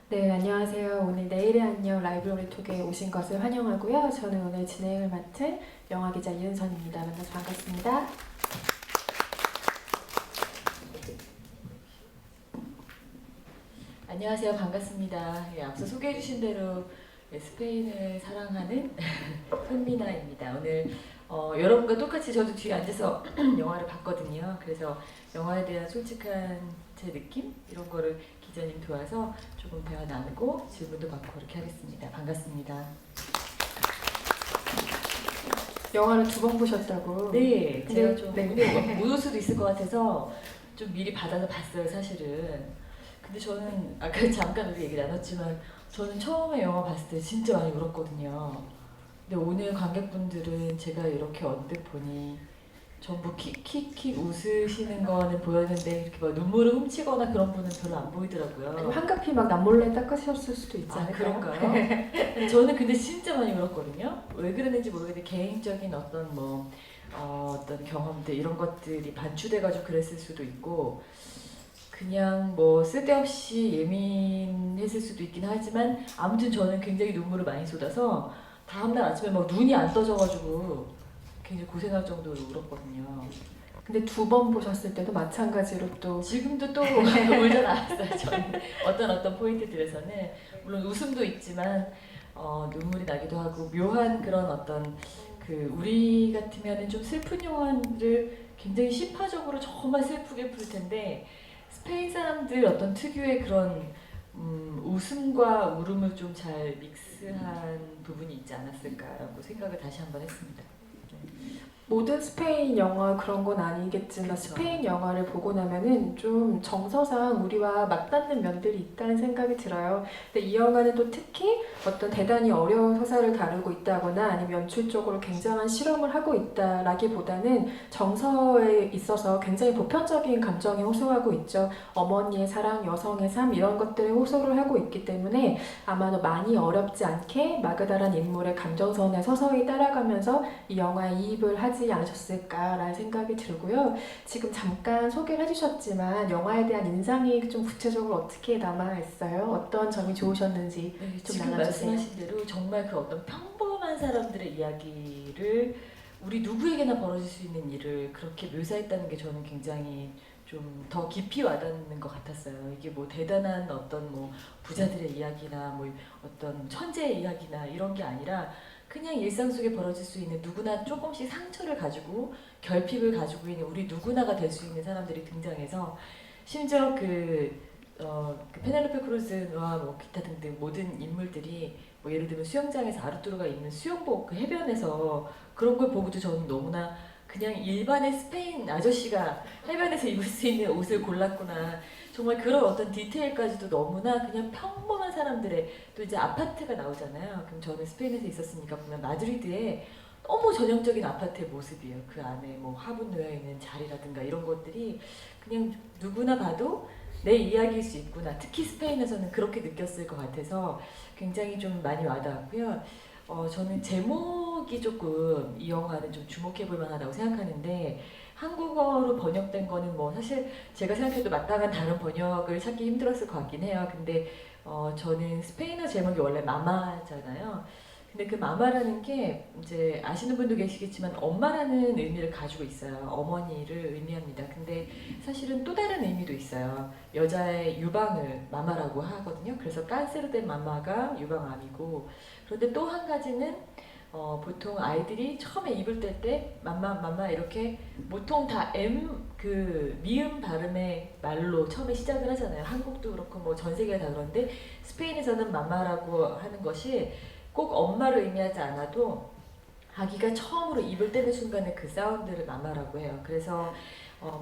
네, 안녕하세요. 오늘 내일의 안녕 라이브러리 톡에 오신 것을 환영하고요. 저는 오늘 진행을 맡은 영화기자 이은선입니다. 만나서 반갑습니다. 안녕하세요. 반갑습니다. 예, 앞서 소개해 주신 대로 스페인을 사랑하는 현미나입니다. 오늘 여러분과 똑같이 저도 뒤에 앉아서 영화를 봤거든요. 그래서 영화에 대한 솔직한 제 느낌 이런 거를 기자님 도와서 조금 대화 나누고 질문도 받고 그렇게 하겠습니다. 반갑습니다. 영화를 2번 보셨다고. 네, 제가 좀 네. 오늘 못 올 수도 있을 것 같아서 좀 미리 받아서 봤어요, 사실은. 근데 저는 아까 잠깐 우리 얘기 나눴지만 저는 처음에 영화 봤을 때 진짜 많이 울었거든요. 근데 오늘 관객분들은 제가 이렇게 언뜻 보니 전부 킥킥킥 웃으시는 거는 보였는데 이렇게 막 눈물을 훔치거나 그런 분은 별로 안 보이더라고요. 한가피 막 남몰래 닦으셨을 수도 있지 아, 않을까요? 그런가요? 저는 근데 진짜 많이 울었거든요. 왜 그랬는지 모르겠는데 개인적인 어떤 어떤 경험들 이런 것들이 반추돼가지고 그랬을 수도 있고 그냥 뭐 쓸데없이 예민했을 수도 있긴 하지만 아무튼 저는 굉장히 눈물을 많이 쏟아서 다음날 아침에 막 눈이 안 떠져가지고 굉장히 고생할 정도로 울었거든요. 근데 2번 보셨을 때도 마찬가지로 또 지금도 또 울진 않았어요. 저는 어떤 포인트들에서는 물론 웃음도 있지만 눈물이 나기도 하고 묘한 그런 어떤 그 우리 같으면은 좀 슬픈 영화를 굉장히 시파적으로 정말 슬프게 풀 텐데 스페인 사람들 어떤 특유의 그런 웃음과 울음을 좀 잘 믹스한 부분이 있지 않았을까라고 생각을 다시 한번 했습니다. 모든 스페인 영화 그런 건 아니겠지만 그쵸. 스페인 영화를 보고 나면은 좀 정서상 우리와 맞닿는 면들이 있다는 생각이 들어요. 근데 이 영화는 또 특히 어떤 대단히 어려운 서사를 다루고 있다거나 아니면 연출적으로 굉장한 실험을 하고 있다라기보다는 정서에 있어서 굉장히 보편적인 감정에 호소하고 있죠. 어머니의 사랑, 여성의 삶 이런 것들에 호소를 하고 있기 때문에 아마도 많이 어렵지 않게 마그다란 인물의 감정선에 서서히 따라가면서 이 영화에 이입을 하지 않으셨을까라는 생각이 들고요. 지금 잠깐 소개를 해주셨지만 영화에 대한 인상이 좀 구체적으로 어떻게 남아있어요? 어떤 점이 좋으셨는지 네, 좀 지금 나눠주세요. 말씀하신 대로 정말 그 어떤 평범한 사람들의 이야기를 우리 누구에게나 벌어질 수 있는 일을 그렇게 묘사했다는 게 저는 굉장히 좀 더 깊이 와닿는 것 같았어요. 이게 뭐 대단한 어떤 뭐 부자들의 이야기나 뭐 어떤 천재의 이야기나 이런 게 아니라 그냥 일상 속에 벌어질 수 있는 누구나 조금씩 상처를 가지고 결핍을 가지고 있는 우리 누구나가 될 수 있는 사람들이 등장해서 심지어 그 페넬로페 크루즈와 뭐 기타 등등 모든 인물들이 뭐 예를 들면 수영장에서 아르투로가 입는 수영복 그 해변에서 그런 걸 보고도 저는 너무나 그냥 일반의 스페인 아저씨가 해변에서 입을 수 있는 옷을 골랐구나. 정말 그런 어떤 디테일까지도 너무나 그냥 평범한 사람들의 또 이제 아파트가 나오잖아요. 그럼 저는 스페인에서 있었으니까 보면 마드리드에 너무 전형적인 아파트의 모습이에요. 그 안에 뭐 화분 놓여 있는 자리라든가 이런 것들이 그냥 누구나 봐도 내 이야기일 수 있구나. 특히 스페인에서는 그렇게 느꼈을 것 같아서 굉장히 좀 많이 와닿았고요. 저는 제목이 조금 이 영화는 좀 주목해 볼 만하다고 생각하는데 한국어로 번역된 거는 뭐 사실 제가 생각해도 마땅한 다른 번역을 찾기 힘들었을 것 같긴 해요. 근데 저는 스페인어 제목이 원래 마마잖아요. 근데 그 마마라는 게 이제 아시는 분도 계시겠지만 엄마라는 의미를 가지고 있어요. 어머니를 의미합니다. 근데 사실은 또 다른 의미도 있어요. 여자의 유방을 마마라고 하거든요. 그래서 깐세르된 마마가 유방암이고 그런데 또 한 가지는 보통 아이들이 처음에 입을 뗄 때 맘마 맘마 이렇게 보통 다 M 그 미음 발음의 말로 처음에 시작을 하잖아요. 한국도 그렇고 뭐 전 세계가 다 그런데 스페인에서는 맘마라고 하는 것이 꼭 엄마를 의미하지 않아도 아기가 처음으로 입을 떼는 순간에 그 사운드를 마마라고 해요. 그래서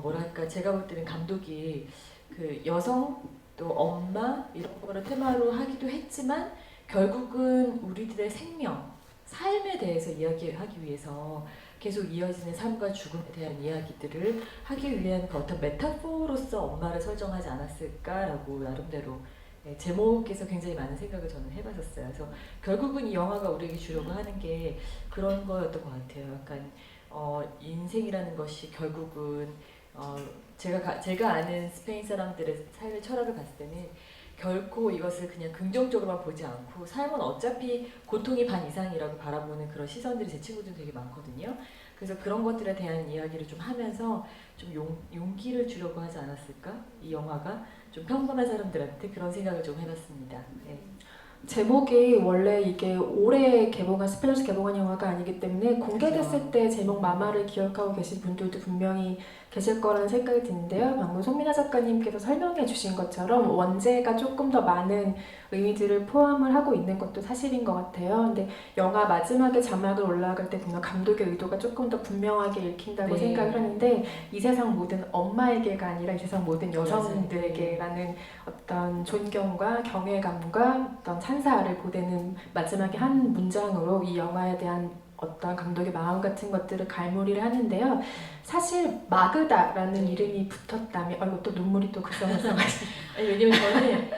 뭐랄까 제가 볼 때는 감독이 그 여성 또 엄마 이런 거를 테마로 하기도 했지만 결국은 우리들의 생명, 삶에 대해서 이야기하기 위해서 계속 이어지는 삶과 죽음에 대한 이야기들을 하기 위한 그 어떤 메타포로서 엄마를 설정하지 않았을까라고 나름대로 제목에서 굉장히 많은 생각을 저는 해봤었어요. 그래서 결국은 이 영화가 우리에게 주려고 하는 게 그런 거였던 것 같아요. 약간 인생이라는 것이 결국은 제가 아는 스페인 사람들의 삶의 철학을 봤을 때는 결코 이것을 그냥 긍정적으로만 보지 않고 삶은 어차피 고통이 반 이상이라고 바라보는 그런 시선들이 제 친구들 되게 많거든요. 그래서 그런 것들에 대한 이야기를 좀 하면서 좀 용기를 주려고 하지 않았을까? 이 영화가 좀 평범한 사람들한테 그런 생각을 좀 해봤습니다. 네. 제목이 원래 이게 올해 개봉한 스페인에서 개봉한 영화가 아니기 때문에 공개됐을 그죠. 때 제목 마마를 기억하고 계신 분들도 분명히 계실 거라는 생각이 드는데요. 방금 송민아 작가님께서 설명해 주신 것처럼 원제가 조금 더 많은 의미들을 포함을 하고 있는 것도 사실인 것 같아요. 근데 영화 마지막에 자막을 올라갈 때 보면 감독의 의도가 조금 더 분명하게 읽힌다고 네. 생각을 하는데 이 세상 모든 엄마에게가 아니라 이 세상 모든 맞아요. 여성들에게라는 어떤 존경과 경외감과 어떤 찬사를 보대는 마지막에 한 문장으로 이 영화에 대한 어떤 감독의 마음 같은 것들을 갈무리를 하는데요. 사실 마그다라는 이름이 붙었다면 아이고 또 눈물이 또 글썽글썽하시네. 아니, 왜냐면 저는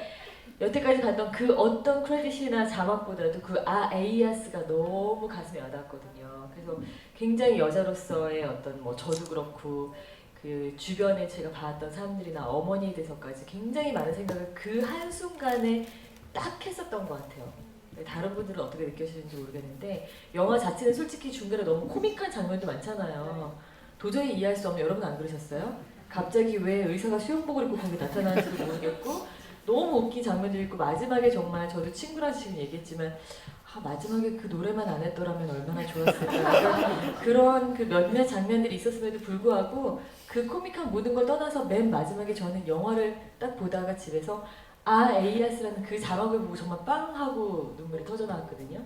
여태까지 봤던 그 어떤 크레딧이나 자막보다도 그 에이아스가 너무 가슴에 와닿았거든요. 그래서 굉장히 여자로서의 어떤 뭐 저도 그렇고 그 주변에 제가 봤던 사람들이나 어머니에 대해서까지 굉장히 많은 생각을 그 한순간에 딱 했었던 것 같아요. 다른 분들은 어떻게 느껴지는지 모르겠는데 영화 자체는 솔직히 중간에 너무 코믹한 장면도 많잖아요. 도저히 이해할 수 없는 여러분 안 그러셨어요? 갑자기 왜 의사가 수영복을 입고 거기 나타나는지도 모르겠고 너무 웃긴 장면도 있고 마지막에 정말 저도 친구랑 지금 얘기했지만 마지막에 그 노래만 안 했더라면 얼마나 좋았을까 그런 그 몇몇 장면들이 있었음에도 불구하고 그 코믹한 모든 걸 떠나서 맨 마지막에 저는 영화를 딱 보다가 집에서 에이아스라는 그 자막을 보고 정말 빵 하고 눈물이 터져 나왔거든요.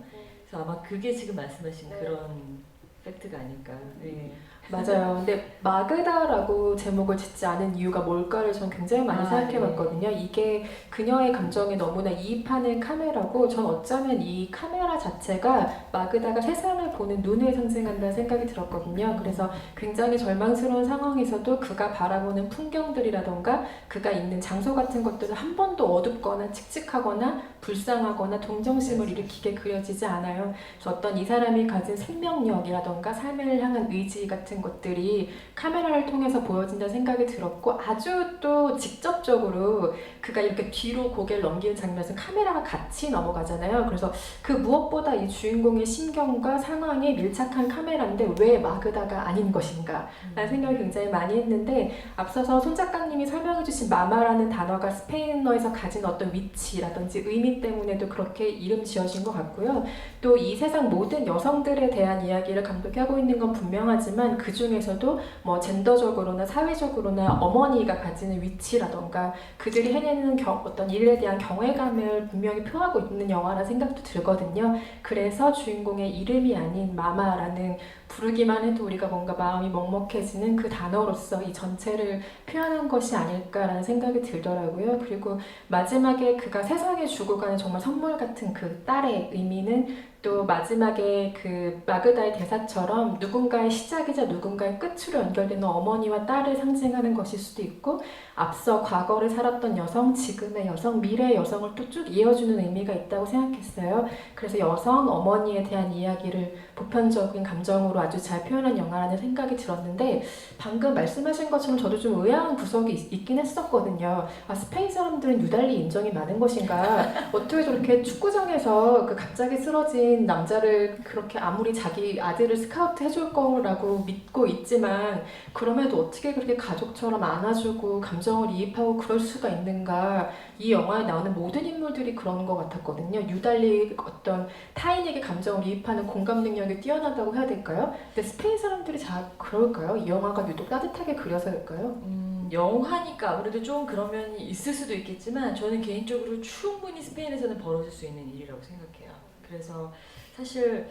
그래서 아마 그게 지금 말씀하신 그런 팩트가 아닐까. 네. 맞아요. 근데 마그다라고 제목을 짓지 않은 이유가 뭘까를 전 굉장히 많이 생각해봤거든요. 이게 그녀의 감정에 너무나 이입하는 카메라고 전 어쩌면 이 카메라 자체가 마그다가 세상을 보는 눈을 상징한다는 생각이 들었거든요. 그래서 굉장히 절망스러운 상황에서도 그가 바라보는 풍경들이라던가 그가 있는 장소 같은 것들은 한 번도 어둡거나 칙칙하거나 불쌍하거나 동정심을 일으키게 그려지지 않아요. 그래서 어떤 이 사람이 가진 생명력이라던가 삶을 향한 의지 같은 것들이 카메라를 통해서 보여진다는 생각이 들었고 아주 또 직접적으로 그가 이렇게 뒤로 고개를 넘기는 장면에서 카메라가 같이 넘어가잖아요. 그래서 그 무엇보다 이 주인공의 심경과 상황에 밀착한 카메라인데 왜 마그다가 아닌 것인가 라는 생각을 굉장히 많이 했는데 앞서서 손 작가님이 설명해주신 마마라는 단어가 스페인어에서 가진 어떤 위치라든지 의미 때문에도 그렇게 이름 지어진 것 같고요. 또 이 세상 모든 여성들에 대한 이야기를 감독이 하고 있는 건 분명하지만 그 중에서도 뭐 젠더적으로나 사회적으로나 어머니가 가지는 위치라던가 그들이 해내는 어떤 일에 대한 경외감을 분명히 표하고 있는 영화라는 생각도 들거든요. 그래서 주인공의 이름이 아닌 마마라는 부르기만 해도 우리가 뭔가 마음이 먹먹해지는 그 단어로서 이 전체를 표현한 것이 아닐까라는 생각이 들더라고요. 그리고 마지막에 그가 세상에 주고 가는 정말 선물 같은 그 딸의 의미는 또 마지막에 그 마그다의 대사처럼 누군가의 시작이자 누군가의 끝으로 연결되는 어머니와 딸을 상징하는 것일 수도 있고 앞서 과거를 살았던 여성, 지금의 여성, 미래의 여성을 또 쭉 이어주는 의미가 있다고 생각했어요. 그래서 여성, 어머니에 대한 이야기를 보편적인 감정으로 아주 잘 표현한 영화라는 생각이 들었는데 방금 말씀하신 것처럼 저도 좀 의아한 구석이 있긴 했었거든요. 스페인 사람들은 유달리 인정이 많은 것인가? 어떻게 저렇게 축구장에서 그 갑자기 쓰러진 남자를 그렇게 아무리 자기 아들을 스카우트 해줄 거라고 믿고 있지만 그럼에도 어떻게 그렇게 가족처럼 안아주고 감정을 이입하고 그럴 수가 있는가? 이 영화에 나오는 모든 인물들이 그런 것 같았거든요. 유달리 어떤 타인에게 감정을 이입하는 공감 능력이 뛰어나다고 해야 될까요? 근데 스페인 사람들이 잘 그럴까요? 이 영화가 유독 따뜻하게 그려서일까요? 영화니까 아무래도 좀 그런 면이 있을 수도 있겠지만 저는 개인적으로 충분히 스페인에서는 벌어질 수 있는 일이라고 생각해요. 그래서 사실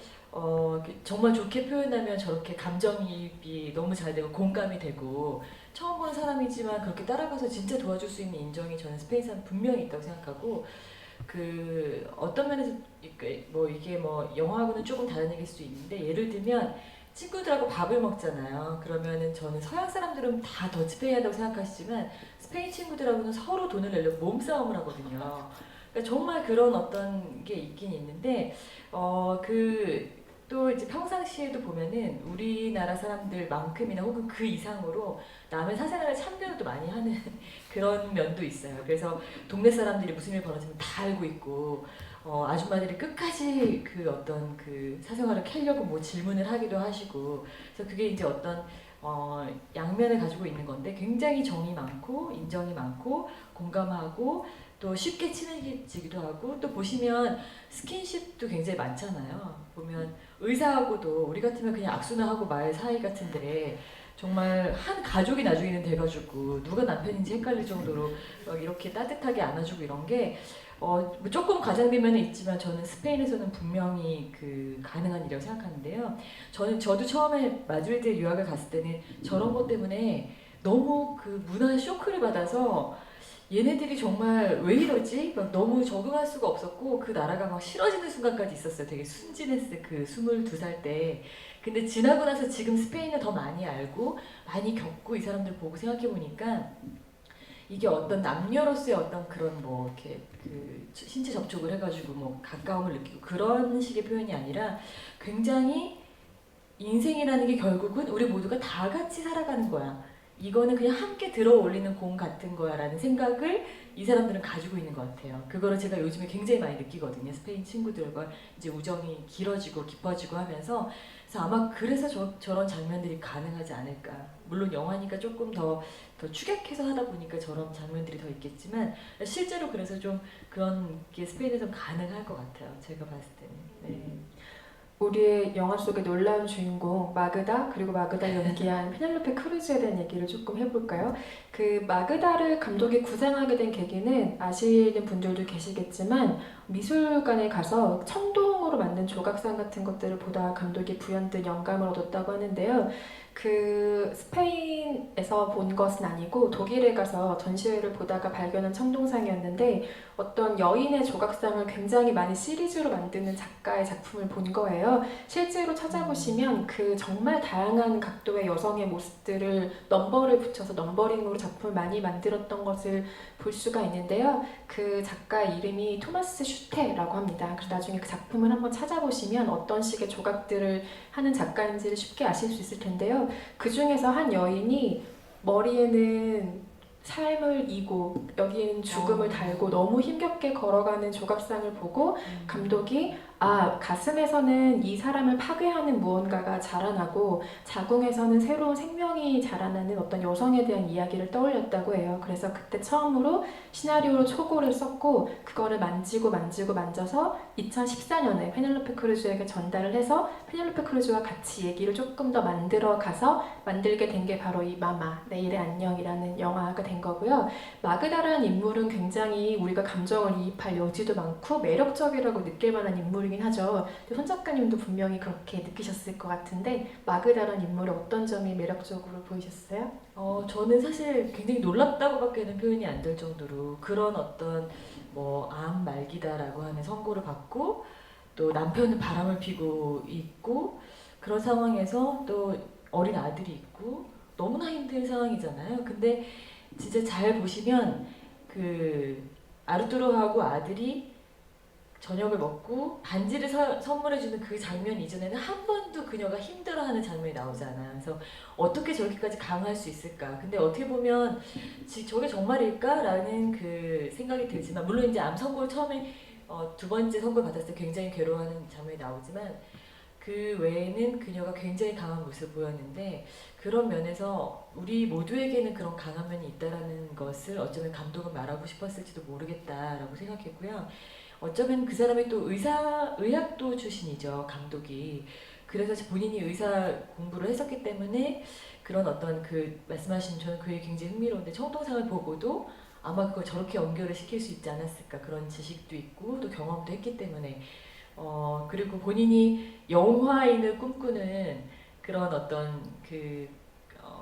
정말 좋게 표현하면 저렇게 감정이입이 너무 잘 되고 공감이 되고 처음 보는 사람이지만 그렇게 따라가서 진짜 도와줄 수 있는 인정이 저는 스페인 사람 분명히 있다고 생각하고 그 어떤 면에서 뭐 이게 뭐 영화하고는 조금 다른 얘기일 수도 있는데 예를 들면 친구들하고 밥을 먹잖아요. 그러면은 저는 서양 사람들은 다 더치페이한다고 생각하시지만 스페인 친구들하고는 서로 돈을 내려고 몸싸움을 하거든요. 그러니까 정말 그런 어떤 게 있긴 있는데 그 또 이제 평상시에도 보면은 우리나라 사람들만큼이나 혹은 그 이상으로 남의 사생활에 참견도 많이 하는 그런 면도 있어요. 그래서 동네 사람들이 무슨 일 벌어지면 다 알고 있고 아줌마들이 끝까지 그 어떤 그 사생활을 캐려고 뭐 질문을 하기도 하시고 그래서 그게 이제 어떤 양면을 가지고 있는 건데 굉장히 정이 많고 인정이 많고 공감하고 또 쉽게 친해지기도 하고 또 보시면 스킨십도 굉장히 많잖아요. 보면 의사하고도 우리 같으면 그냥 악수나 하고 말 사이 같은데 정말 한 가족이 나중에는 돼가지고 누가 남편인지 헷갈릴 정도로 막 이렇게 따뜻하게 안아주고 이런 게 뭐 조금 과장되면 있지만 저는 스페인에서는 분명히 그 가능한 일이라고 생각하는데요. 저도 처음에 마드리드에 유학을 갔을 때는 저런 것 때문에 너무 그 문화의 쇼크를 받아서 얘네들이 정말 왜 이러지? 막 너무 적응할 수가 없었고 그 나라가 막 싫어지는 순간까지 있었어요. 되게 순진했을 그 22살 때. 근데 지나고 나서 지금 스페인을 더 많이 알고 많이 겪고 이 사람들 보고 생각해 보니까 이게 어떤 남녀로서의 어떤 그런 뭐 이렇게 그 신체 접촉을 해가지고 뭐 가까움을 느끼고 그런 식의 표현이 아니라 굉장히 인생이라는 게 결국은 우리 모두가 다 같이 살아가는 거야. 이거는 그냥 함께 들어 올리는 공 같은 거야 라는 생각을 이 사람들은 가지고 있는 것 같아요. 그거를 제가 요즘에 굉장히 많이 느끼거든요. 스페인 친구들과 이제 우정이 길어지고 깊어지고 하면서 그래서 아마 그래서 저런 장면들이 가능하지 않을까. 물론 영화니까 조금 더 축약해서 하다 보니까 저런 장면들이 더 있겠지만 실제로 그래서 좀 그런 게 스페인에 좀 가능할 것 같아요. 제가 봤을 때는. 네. 우리의 영화 속의 놀라운 주인공 마그다 그리고 마그다 연기한 페넬로페 크루즈에 대한 얘기를 조금 해볼까요? 그 마그다를 감독이 구상하게 된 계기는 아시는 분들도 계시겠지만 미술관에 가서 청동으로 만든 조각상 같은 것들을 보다 감독이 부연된 영감을 얻었다고 하는데요. 그 스페인에서 본 것은 아니고 독일에 가서 전시회를 보다가 발견한 청동상이었는데 어떤 여인의 조각상을 굉장히 많이 시리즈로 만드는 작가의 작품을 본 거예요. 실제로 찾아보시면 그 정말 다양한 각도의 여성의 모습들을 넘버를 붙여서 넘버링으로 작품을 많이 만들었던 것을 볼 수가 있는데요. 그 작가의 이름이 토마스 슈테라고 합니다. 그래서 나중에 그 작품을 한번 찾아보시면 어떤 식의 조각들을 하는 작가인지를 쉽게 아실 수 있을 텐데요. 그 중에서 한 여인이 머리에는 삶을 이고 여기에는 죽음을 달고 너무 힘겹게 걸어가는 조각상을 보고 감독이 가슴에서는 이 사람을 파괴하는 무언가가 자라나고 자궁에서는 새로운 생명이 자라나는 어떤 여성에 대한 이야기를 떠올렸다고 해요. 그래서 그때 처음으로 시나리오로 초고를 썼고 그거를 만져서 2014년에 페넬로페 크루즈에게 전달을 해서 페넬로페 크루즈와 같이 얘기를 조금 더 만들어 가서 만들게 된 게 바로 이 마마, 내일의 안녕이라는 영화가 된 거고요. 마그다라는 인물은 굉장히 우리가 감정을 이입할 여지도 많고 매력적이라고 느낄 만한 인물이긴 하죠. 근데 손 작가님도 분명히 그렇게 느끼셨을 것 같은데 마그다라는 인물의 어떤 점이 매력적으로 보이셨어요? 저는 사실 굉장히 놀랍다고밖에는 표현이 안 될 정도로 그런 어떤 뭐 암 말기다라고 하는 선고를 받고 또 남편은 바람을 피고 있고 그런 상황에서 또 어린 아들이 있고 너무나 힘든 상황이잖아요. 근데 진짜 잘 보시면 그 아르투로하고 아들이 저녁을 먹고 반지를 선물해주는 그 장면 이전에는 한 번도 그녀가 힘들어하는 장면이 나오지 않아요. 그래서 어떻게 저렇게까지 강할 수 있을까? 근데 어떻게 보면 저게 정말일까? 라는 그 생각이 들지만 물론 이제 암 선고를 처음에 두 번째 선고를 받았을 때 굉장히 괴로워하는 장면이 나오지만 그 외에는 그녀가 굉장히 강한 모습을 보였는데 그런 면에서 우리 모두에게는 그런 강한 면이 있다라는 것을 어쩌면 감독은 말하고 싶었을지도 모르겠다라고 생각했고요. 어쩌면 그 사람이 또 의학도 출신이죠, 감독이. 그래서 본인이 의사 공부를 했었기 때문에 그런 어떤 그 말씀하신 저는 그게 굉장히 흥미로운데 청동상을 보고도 아마 그걸 저렇게 연결을 시킬 수 있지 않았을까 그런 지식도 있고 또 경험도 했기 때문에 그리고 본인이 영화인을 꿈꾸는 그런 어떤 그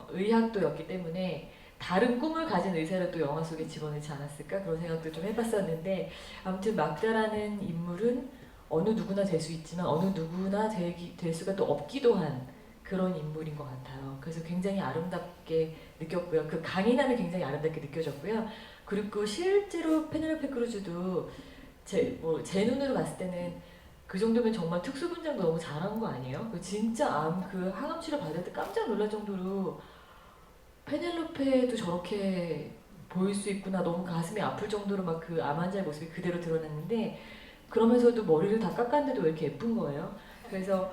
의학도였기 때문에 다른 꿈을 가진 의사를 또 영화 속에 집어넣지 않았을까 그런 생각도 좀 해봤었는데 아무튼 막다라는 인물은 어느 누구나 될 수 있지만 어느 누구나 될 수가 또 없기도 한 그런 인물인 것 같아요. 그래서 굉장히 아름답게 느꼈고요. 그 강인함이 굉장히 아름답게 느껴졌고요. 그리고 실제로 페넬로페 크루즈도 제 눈으로 봤을 때는 그 정도면 정말 특수분장도 너무 잘한 거 아니에요? 그 진짜 그 항암 치료 받을 때 깜짝 놀랄 정도로 페넬로페도 저렇게 보일 수 있구나. 너무 가슴이 아플 정도로 막 그 암 환자의 모습이 그대로 드러났는데 그러면서도 머리를 다 깎았는데도 왜 이렇게 예쁜 거예요? 그래서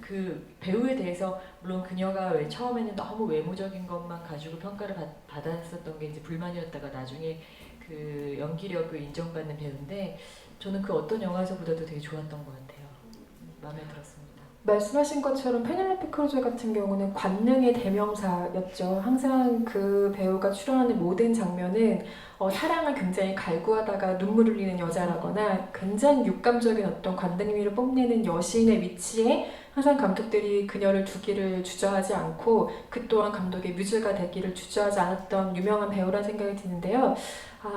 그 배우에 대해서 물론 그녀가 왜 처음에는 너무 외모적인 것만 가지고 평가를 받았었던 게 이제 불만이었다가 나중에 그 연기력을 인정받는 배우인데 저는 그 어떤 영화에서보다도 되게 좋았던 것 같아요. 마음에 들었습니다. 말씀하신 것처럼 페넬로페 크루즈 같은 경우는 관능의 대명사였죠. 항상 그 배우가 출연하는 모든 장면은 사랑을 굉장히 갈구하다가 눈물 흘리는 여자라거나 굉장히 육감적인 어떤 관등미를 뽐내는 여신의 위치에 항상 감독들이 그녀를 두기를 주저하지 않고 그 또한 감독의 뮤즈가 되기를 주저하지 않았던 유명한 배우라는 생각이 드는데요.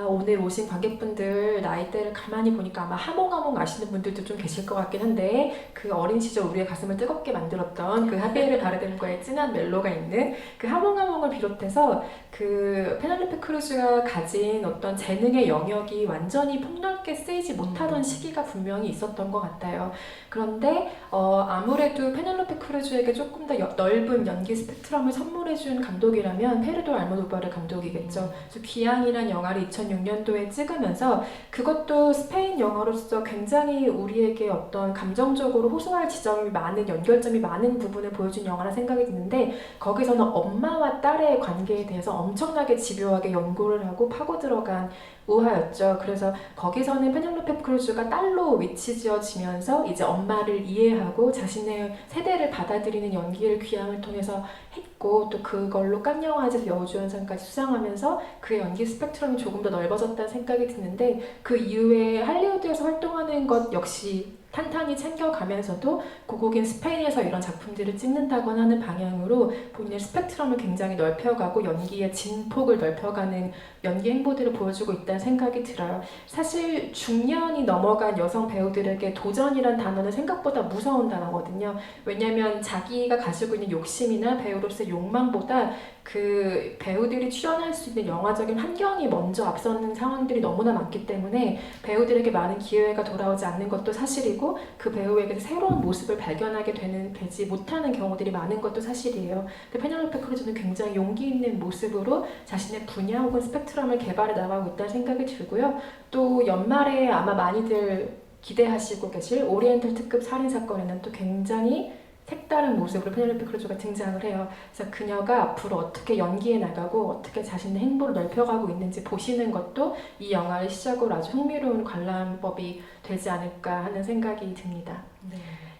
오늘 오신 관객분들 나이대를 가만히 보니까 아마 하몽하몽 아시는 분들도 좀 계실 것 같긴 한데 그 어린 시절 우리의 가슴을 뜨겁게 만들었던 그 하비에르 바르뎀과의 진한 멜로가 있는 그 하몽하몽을 비롯해서 그 페넬로페 크루즈가 가진 어떤 재능의 영역이 완전히 폭넓게 쓰이지 못하던 시기가 분명히 있었던 것 같아요. 그런데 아무래도 페넬로페 크루즈에게 조금 더 넓은 연기 스펙트럼을 선물해준 감독이라면 페르도 알모도바르 감독이겠죠. 그래서 귀향이란 영화를 2006년도에 찍으면서 그것도 스페인 영화로서 굉장히 우리에게 어떤 감정적으로 호소할 지점이 많은 연결점이 많은 부분을 보여준 영화라 생각이 드는데 거기서는 엄마와 딸의 관계에 대해서 엄청나게 집요하게 연구를 하고 파고 들어간 우화였죠. 그래서 거기서는 페넬로페 크루즈가 딸로 위치지어지면서 이제 엄마를 이해하고 자신의 세대를 받아들이는 연기를 귀향을 통해서 했고 또 그걸로 칸 영화제에서 여우주연상까지 수상하면서 그의 연기 스펙트럼이 조금 더 넓어졌다는 생각이 드는데 그 이후에 할리우드에서 활동하는 것 역시 탄탄히 챙겨가면서도 고국인 스페인에서 이런 작품들을 찍는다거나 하는 방향으로 본인의 스펙트럼을 굉장히 넓혀가고 연기의 진폭을 넓혀가는 연기 행보들을 보여주고 있다는 생각이 들어요. 사실 중년이 넘어간 여성 배우들에게 도전이란 단어는 생각보다 무서운 단어거든요. 왜냐하면 자기가 가지고 있는 욕심이나 배우로서의 욕망보다 그 배우들이 출연할 수 있는 영화적인 환경이 먼저 앞서는 상황들이 너무나 많기 때문에 배우들에게 많은 기회가 돌아오지 않는 것도 사실이고 그 배우에게 새로운 모습을 발견하게 되지 못하는 경우들이 많은 것도 사실이에요. 근데 페넬로페 크루즈는 굉장히 용기 있는 모습으로 자신의 분야 혹은 스펙트럼을 개발해 나가고 있다는 생각이 들고요. 또 연말에 아마 많이들 기대하시고 계실 오리엔탈 특급 살인사건에는 또 굉장히 색다른 모습으로 페넬로페 크루즈가 등장을 해요. 그래서 그녀가 앞으로 어떻게 연기해 나가고 어떻게 자신의 행보를 넓혀가고 있는지 보시는 것도 이 영화를 시작으로 아주 흥미로운 관람법이 되지 않을까 하는 생각이 듭니다. 네.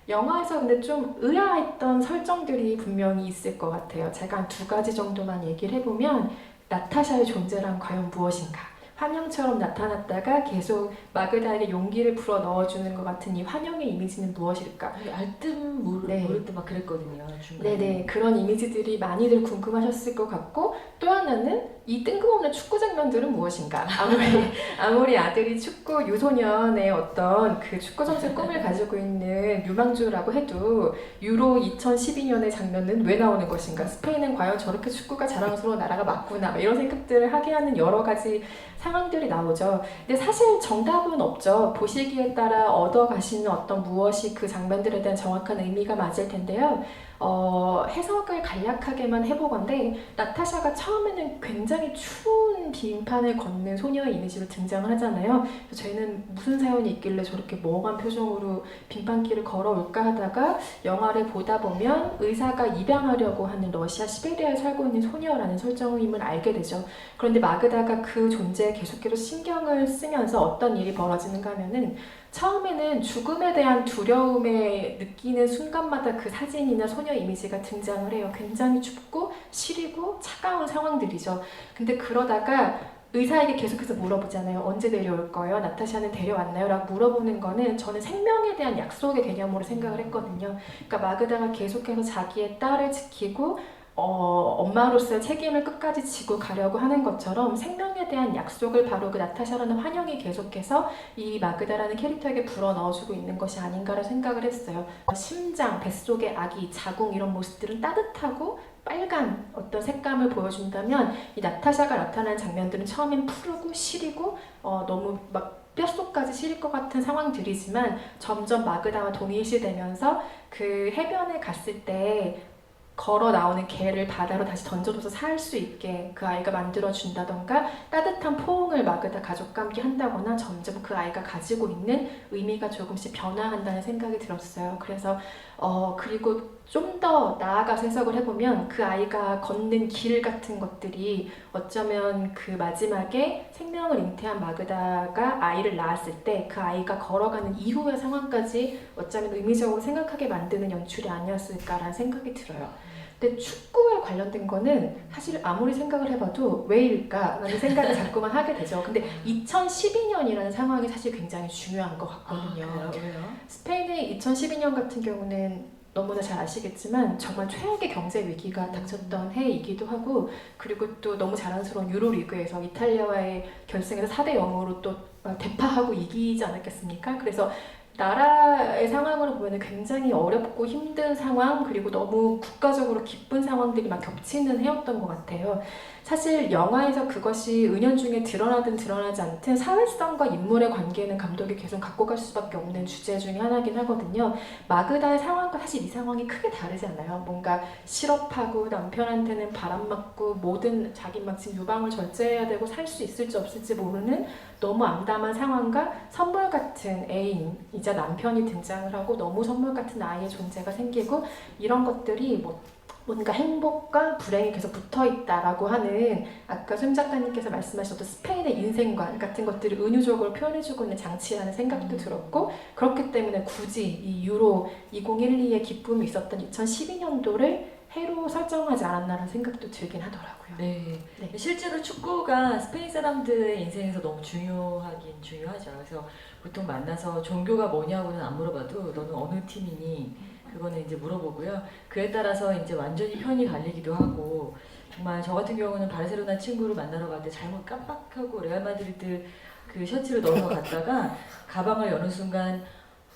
영화에서 근데 좀 의아했던 설정들이 분명히 있을 것 같아요. 제가 한 2가지 정도만 얘기를 해보면 나타샤의 존재란 과연 무엇인가? 환영처럼 나타났다가 계속 마그다에게 용기를 불어 넣어주는 것 같은 이 환영의 이미지는 무엇일까? 알듯 모를 듯 막 그랬거든요. 중간에. 네네, 그런 이미지들이 많이들 궁금하셨을 것 같고 또 하나는 이 뜬금없는 축구 장면들은 무엇인가? 아무리 아들이 축구 유소년의 어떤 그 축구 선수의 꿈을 가지고 있는 유망주라고 해도 유로 2012년의 장면은 왜 나오는 것인가? 스페인은 과연 저렇게 축구가 자랑스러운 나라가 맞구나 이런 생각들을 하게 하는 여러 가지 상황들이 나오죠. 근데 사실 정답은 없죠. 보시기에 따라 얻어가시는 어떤 무엇이 그 장면들에 대한 정확한 의미가 맞을 텐데요. 해석을 간략하게만 해보건데 나타샤가 처음에는 굉장히 추운 빙판을 걷는 소녀의 이미지로 등장을 하잖아요. 그래서 저희는 무슨 사연이 있길래 저렇게 멍한 표정으로 빙판길을 걸어올까 하다가 영화를 보다 보면 의사가 입양하려고 하는 러시아 시베리아에 살고 있는 소녀라는 설정임을 알게 되죠. 그런데 마그다가 그 존재에 계속해서 신경을 쓰면서 어떤 일이 벌어지는가 하면은 처음에는 죽음에 대한 두려움에 느끼는 순간마다 그 사진이나 소녀 이미지가 등장을 해요. 굉장히 춥고 시리고 차가운 상황들이죠. 근데 그러다가 의사에게 계속해서 물어보잖아요. 언제 데려올 거예요? 나타샤는 데려왔나요? 라고 물어보는 거는 저는 생명에 대한 약속의 개념으로 생각을 했거든요. 그러니까 마그다가 계속해서 자기의 딸을 지키고 엄마로서의 책임을 끝까지 지고 가려고 하는 것처럼 생명에 대한 약속을 바로 그 나타샤라는 환영이 계속해서 이 마그다라는 캐릭터에게 불어 넣어주고 있는 것이 아닌가라는 생각을 했어요. 심장, 뱃속의 아기, 자궁 이런 모습들은 따뜻하고 빨간 어떤 색감을 보여준다면 이 나타샤가 나타나는 장면들은 처음엔 푸르고 시리고 너무 막 뼛속까지 시릴 것 같은 상황들이지만 점점 마그다와 동일시되면서 그 해변에 갔을 때 걸어 나오는 개를 바다로 다시 던져줘서 살 수 있게 그 아이가 만들어준다던가 따뜻한 포옹을 마그다 가족과 함께 한다거나 점점 그 아이가 가지고 있는 의미가 조금씩 변화한다는 생각이 들었어요. 그래서 그리고 좀 더 나아가서 해석을 해보면 그 아이가 걷는 길 같은 것들이 어쩌면 그 마지막에 생명을 잉태한 마그다가 아이를 낳았을 때 그 아이가 걸어가는 이후의 상황까지 어쩌면 의미적으로 생각하게 만드는 연출이 아니었을까라는 생각이 들어요. 근데 축구에 관련된 거는 사실 아무리 생각을 해봐도 왜일까라는 생각을 자꾸만 하게 되죠. 근데 2012년이라는 상황이 사실 굉장히 중요한 것 같거든요. 왜요? 스페인의 2012년 같은 경우는 너무나 잘 아시겠지만 정말 최악의 경제 위기가 닥쳤던 해이기도 하고, 그리고 또 너무 자랑스러운 유로리그에서 이탈리아와의 결승에서 4대 0으로 또 대파하고 이기지 않았겠습니까? 그래서 나라의 상황으로 보면 굉장히 어렵고 힘든 상황, 그리고 너무 국가적으로 기쁜 상황들이 막 겹치는 해였던 것 같아요. 사실 영화에서 그것이 은연중에 드러나든 드러나지 않든 사회성과 인물의 관계는 감독이 계속 갖고 갈 수밖에 없는 주제 중에 하나긴 하거든요. 마그다의 상황과 사실 이 상황이 크게 다르지 않아요. 뭔가 실업하고 남편한테는 바람맞고 모든 자기 막 지금 유방을 절제해야 되고 살 수 있을지 없을지 모르는 너무 암담한 상황과 선물 같은 애인이자 남편이 등장을 하고 너무 선물 같은 아이의 존재가 생기고, 이런 것들이 뭔가 행복과 불행이 계속 붙어있다라고 하는 아까 손 작가님께서 말씀하셨던 스페인의 인생관 같은 것들을 은유적으로 표현해주고 있는 장치라는 생각도 들었고, 그렇기 때문에 굳이 이 유로 2012의 기쁨이 있었던 2012년도를 해로 설정하지 않았나라는 생각도 들긴 하더라고요. 네. 네. 실제로 축구가 스페인 사람들의 인생에서 너무 중요하긴 중요하죠. 그래서 보통 만나서 종교가 뭐냐고는 안 물어봐도 너는 어느 팀이니? 그거는 이제 물어보고요. 그에 따라서 이제 완전히 편이 갈리기도 하고, 정말 저 같은 경우는 바르셀로나 친구를 만나러 갈 때 잘못 깜빡하고 레알 마드리드 그 셔츠를 넣어서 갔다가 가방을 여는 순간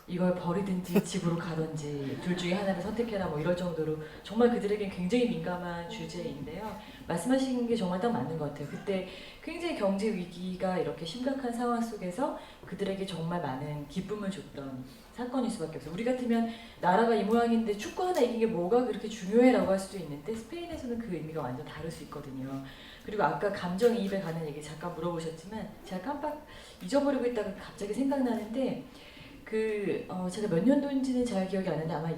이걸 버리든지 집으로 가든지 둘 중에 하나를 선택해라 뭐 이럴 정도로 정말 그들에겐 굉장히 민감한 주제인데요. 말씀하신 게 정말 딱 맞는 것 같아요. 그때 굉장히 경제 위기가 이렇게 심각한 상황 속에서 그들에게 정말 많은 기쁨을 줬던 사건일 수밖에 없어요. 우리 같으면 나라가 이 모양인데 축구 하나 이긴 게 뭐가 그렇게 중요해라고 할 수도 있는데 스페인에서는 그 의미가 완전 다를 수 있거든요. 그리고 아까 감정이입에 관한 얘기 잠깐 물어보셨지만 제가 깜빡 잊어버리고 있다가 갑자기 생각나는데 제가 몇 년도인지는 잘 기억이 안 나는데 아마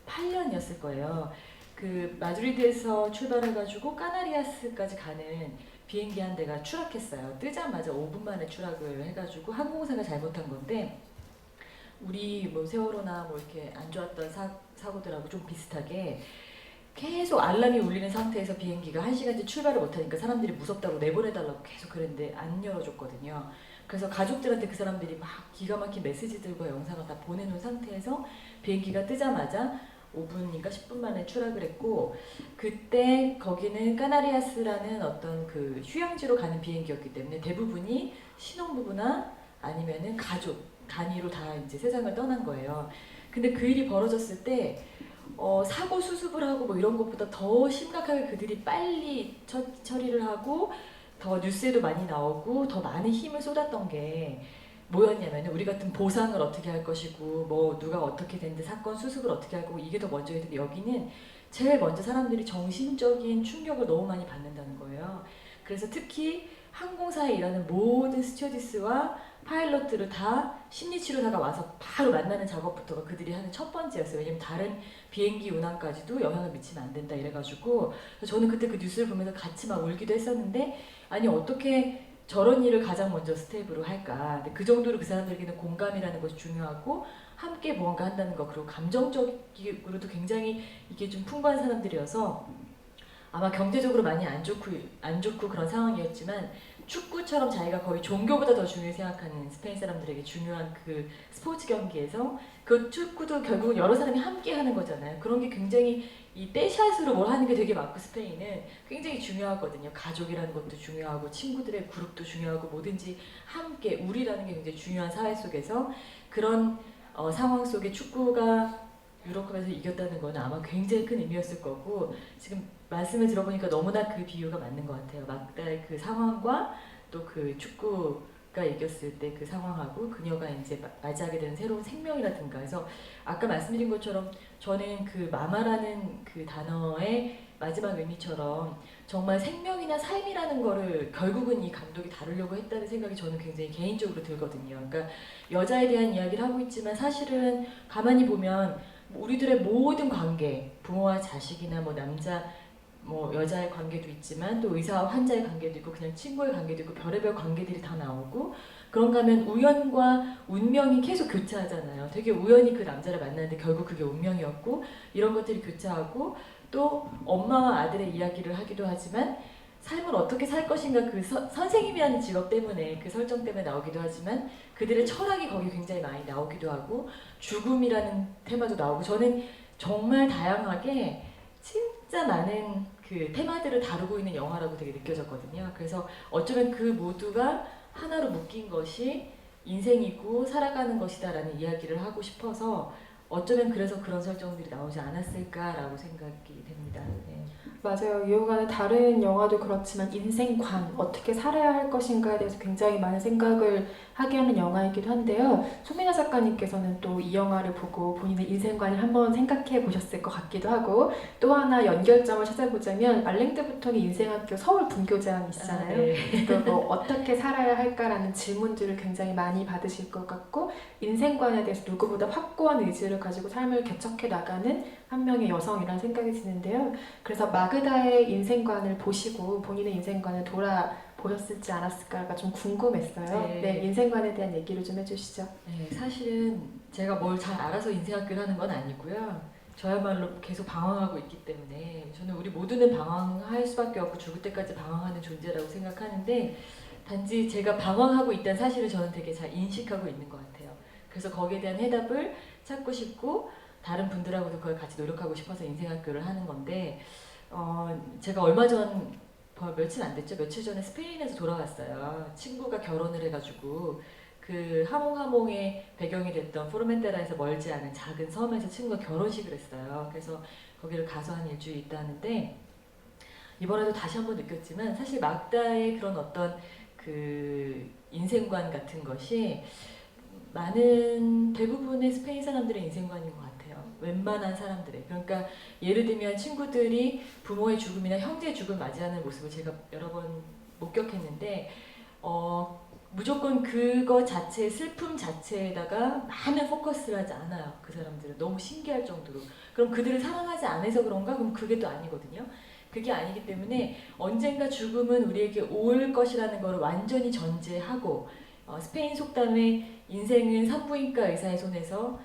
2008년이었을 거예요. 그 마드리드에서 출발해가지고 까나리아스까지 가는 비행기 한 대가 추락했어요. 뜨자마자 5분 만에 추락을 해가지고 항공사가 잘못한 건데, 우리 뭐 세월호나 뭐 이렇게 안 좋았던 사고들하고 좀 비슷하게 계속 알람이 울리는 상태에서 비행기가 1시간째 출발을 못하니까 사람들이 무섭다고 내보내달라고 계속 그랬는데 안 열어줬거든요. 그래서 가족들한테 그 사람들이 막 기가 막힌 메시지들과 영상을 다 보내놓은 상태에서 비행기가 뜨자마자 5분인가 10분 만에 추락을 했고, 그때 거기는 까나리아스라는 어떤 그 휴양지로 가는 비행기였기 때문에 대부분이 신혼부부나 아니면은 가족 단위로 다 이제 세상을 떠난 거예요. 근데 그 일이 벌어졌을 때 사고 수습을 하고 뭐 이런 것보다 더 심각하게 그들이 빨리 처리를 하고 더 뉴스에도 많이 나오고 더 많은 힘을 쏟았던 게 뭐였냐면, 우리 같은 보상을 어떻게 할 것이고 뭐 누가 어떻게 됐는데 사건 수습을 어떻게 할 거고 이게 더 먼저 했는데, 여기는 제일 먼저 사람들이 정신적인 충격을 너무 많이 받는다는 거예요. 그래서 특히 항공사에 일하는 모든 스튜어디스와 파일럿들을 다 심리치료사가 와서 바로 만나는 작업부터가 그들이 하는 첫 번째였어요. 왜냐면 다른 비행기 운항까지도 영향을 미치면 안 된다 이래가지고, 저는 그때 그 뉴스를 보면서 같이 막 울기도 했었는데, 아니 어떻게 저런 일을 가장 먼저 스텝으로 할까. 근데 그 정도로 그 사람들에게는 공감이라는 것이 중요하고 함께 무언가 한다는 거, 그리고 감정적으로도 굉장히 이게 좀 풍부한 사람들이어서 아마 경제적으로 많이 안 좋고 그런 상황이었지만 축구처럼 자기가 거의 종교보다 더 중요히 생각하는 스페인 사람들에게 중요한 그 스포츠 경기에서 그 축구도 결국은 여러 사람이 함께 하는 거잖아요. 그런 게 굉장히 이 떼샷으로 뭘 하는 게 되게 많고 스페인은 굉장히 중요하거든요. 가족이라는 것도 중요하고 친구들의 그룹도 중요하고 뭐든지 함께 우리라는 게 굉장히 중요한 사회 속에서 그런 상황 속에 축구가 유럽컵에서 이겼다는 건 아마 굉장히 큰 의미였을 거고, 지금 말씀을 들어보니까 너무나 그 비유가 맞는 것 같아요. 막다의 그 상황과 또 그 축구 이겼을 때 그 상황하고 그녀가 이제 맞이하게 되는 새로운 생명이라든가 해서 아까 말씀드린 것처럼 저는 그 마마라는 그 단어의 마지막 의미처럼 정말 생명이나 삶이라는 거를 결국은 이 감독이 다루려고 했다는 생각이 저는 굉장히 개인적으로 들거든요. 그러니까 여자에 대한 이야기를 하고 있지만 사실은 가만히 보면 우리들의 모든 관계, 부모와 자식이나 뭐 남자 뭐 여자의 관계도 있지만 또 의사와 환자의 관계도 있고 그냥 친구의 관계도 있고 별의별 관계들이 다 나오고 그런가 하면 우연과 운명이 계속 교차하잖아요. 되게 우연히 그 남자를 만났는데 결국 그게 운명이었고 이런 것들이 교차하고 또 엄마와 아들의 이야기를 하기도 하지만 삶을 어떻게 살 것인가 그 선생님이라는 직업 때문에 그 설정 때문에 나오기도 하지만 그들의 철학이 거기 굉장히 많이 나오기도 하고 죽음이라는 테마도 나오고 저는 정말 다양하게 진짜 많은 그 테마들을 다루고 있는 영화라고 되게 느껴졌거든요. 그래서 어쩌면 그 모두가 하나로 묶인 것이 인생이고 살아가는 것이다라는 이야기를 하고 싶어서 어쩌면 그래서 그런 설정들이 나오지 않았을까라고 생각이 됩니다. 네. 맞아요. 이호가는 다른 영화도 그렇지만 인생관, 어떻게 살아야 할 것인가에 대해서 굉장히 많은 생각을 하게 하는 영화이기도 한데요. 소민아 작가님께서는 또 이 영화를 보고 본인의 인생관을 한번 생각해 보셨을 것 같기도 하고 또 하나 연결점을 찾아보자면 알랭드부통의 인생학교 서울 분교장이시잖아요. 네. 또 뭐 어떻게 살아야 할까라는 질문들을 굉장히 많이 받으실 것 같고 인생관에 대해서 누구보다 확고한 의지를 가지고 삶을 개척해 나가는 한 명의 여성이라는 생각이 드는데요. 그래서 마그다의 인생관을 보시고 본인의 인생관을 돌아보셨을지 않았을까가 좀 궁금했어요. 네. 네, 인생관에 대한 얘기를 좀 해주시죠. 네, 사실은 제가 뭘 잘 알아서 인생학교를 하는 건 아니고요. 저야말로 계속 방황하고 있기 때문에 저는 우리 모두는 방황할 수밖에 없고 죽을 때까지 방황하는 존재라고 생각하는데 단지 제가 방황하고 있다는 사실을 저는 되게 잘 인식하고 있는 것 같아요. 그래서 거기에 대한 해답을 찾고 싶고 다른 분들하고도 그걸 같이 노력하고 싶어서 인생학교를 하는 건데 제가 얼마 전 며칠 안 됐죠? 며칠 전에 스페인에서 돌아왔어요. 친구가 결혼을 해가지고 그 하몽하몽의 배경이 됐던 포르멘테라에서 멀지 않은 작은 섬에서 친구가 결혼식을 했어요. 그래서 거기를 가서 한 일주일 있다 하는데 이번에도 다시 한번 느꼈지만 사실 막다의 그런 어떤 그 인생관 같은 것이 많은 대부분의 스페인 사람들의 인생관인 것 같아요. 웬만한 사람들의. 그러니까 예를 들면 친구들이 부모의 죽음이나 형제의 죽음을 맞이하는 모습을 제가 여러 번 목격했는데 무조건 그거 자체, 슬픔 자체에다가 많은 포커스를 하지 않아요. 그 사람들은 너무 신기할 정도로. 그럼 그들을 사랑하지 않아서 그런가? 그럼 그게 또 아니거든요. 그게 아니기 때문에 언젠가 죽음은 우리에게 올 것이라는 걸 완전히 전제하고 스페인 속담에 인생은 산부인과 의사의 손에서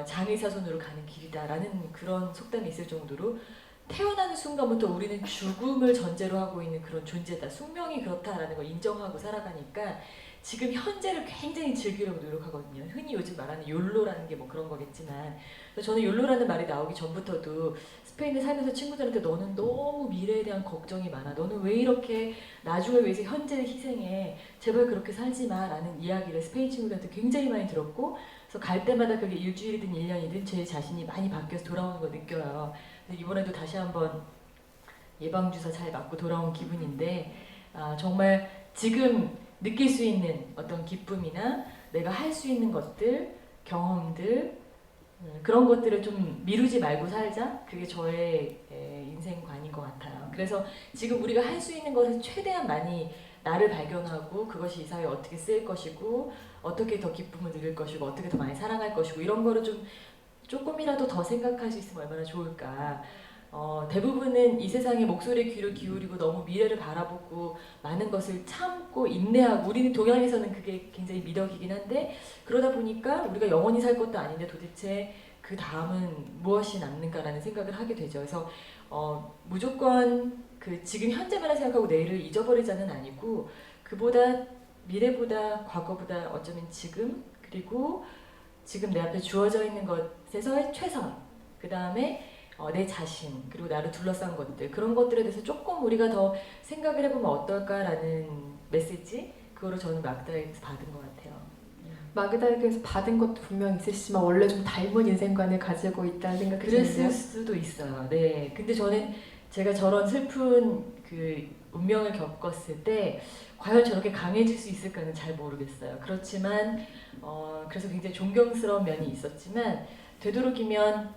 장의사 손으로 가는 길이다라는 그런 속담이 있을 정도로 태어나는 순간부터 우리는 죽음을 전제로 하고 있는 그런 존재다. 숙명이 그렇다라는 걸 인정하고 살아가니까 지금 현재를 굉장히 즐기려고 노력하거든요. 흔히 요즘 말하는 욜로라는 게 뭐 그런 거겠지만 저는 욜로라는 말이 나오기 전부터도 스페인에 살면서 친구들한테 너는 너무 미래에 대한 걱정이 많아. 너는 왜 이렇게 나중을 위해서 현재를 희생해. 제발 그렇게 살지 마. 라는 이야기를 스페인 친구들한테 굉장히 많이 들었고 그래서 갈 때마다 그게 일주일이든 1년이든 제 자신이 많이 바뀌어서 돌아오는 걸 느껴요. 이번에도 다시 한번 예방주사 잘 맞고 돌아온 기분인데 정말 지금 느낄 수 있는 어떤 기쁨이나 내가 할 수 있는 것들, 경험들 그런 것들을 좀 미루지 말고 살자. 그게 저의 인생관인 것 같아요. 그래서 지금 우리가 할 수 있는 것을 최대한 많이 나를 발견하고 그것이 이 사회에 어떻게 쓰일 것이고 어떻게 더 기쁨을 누릴 것이고 어떻게 더 많이 사랑할 것이고 이런 거를 좀 조금이라도 더 생각할 수 있으면 얼마나 좋을까. 대부분은 이 세상에 목소리에 귀를 기울이고 너무 미래를 바라보고 많은 것을 참고 인내하고 우리는 동양에서는 그게 굉장히 미덕이긴 한데 그러다 보니까 우리가 영원히 살 것도 아닌데 도대체 그 다음은 무엇이 남는가라는 생각을 하게 되죠. 그래서 무조건 그 지금 현재만을 생각하고 내일을 잊어버리자는 아니고 그보다 미래보다 과거보다 어쩌면 지금 그리고 지금 내 앞에 주어져 있는 것에서의 최선 그 다음에 내 자신 그리고 나를 둘러싼 것들 그런 것들에 대해서 조금 우리가 더 생각을 해보면 어떨까라는 메시지 그거를 저는 막다에서 받은 것 같아요. 마그다에게서 받은 것도 분명 있으시지만 원래 좀 닮은 인생관을 가지고 있다는 생각이 드는데요. 그랬을 수도 있어요. 네. 근데 저는 제가 저런 슬픈 그 운명을 겪었을 때 과연 저렇게 강해질 수 있을까는 잘 모르겠어요. 그렇지만 그래서 굉장히 존경스러운 면이 있었지만 되도록이면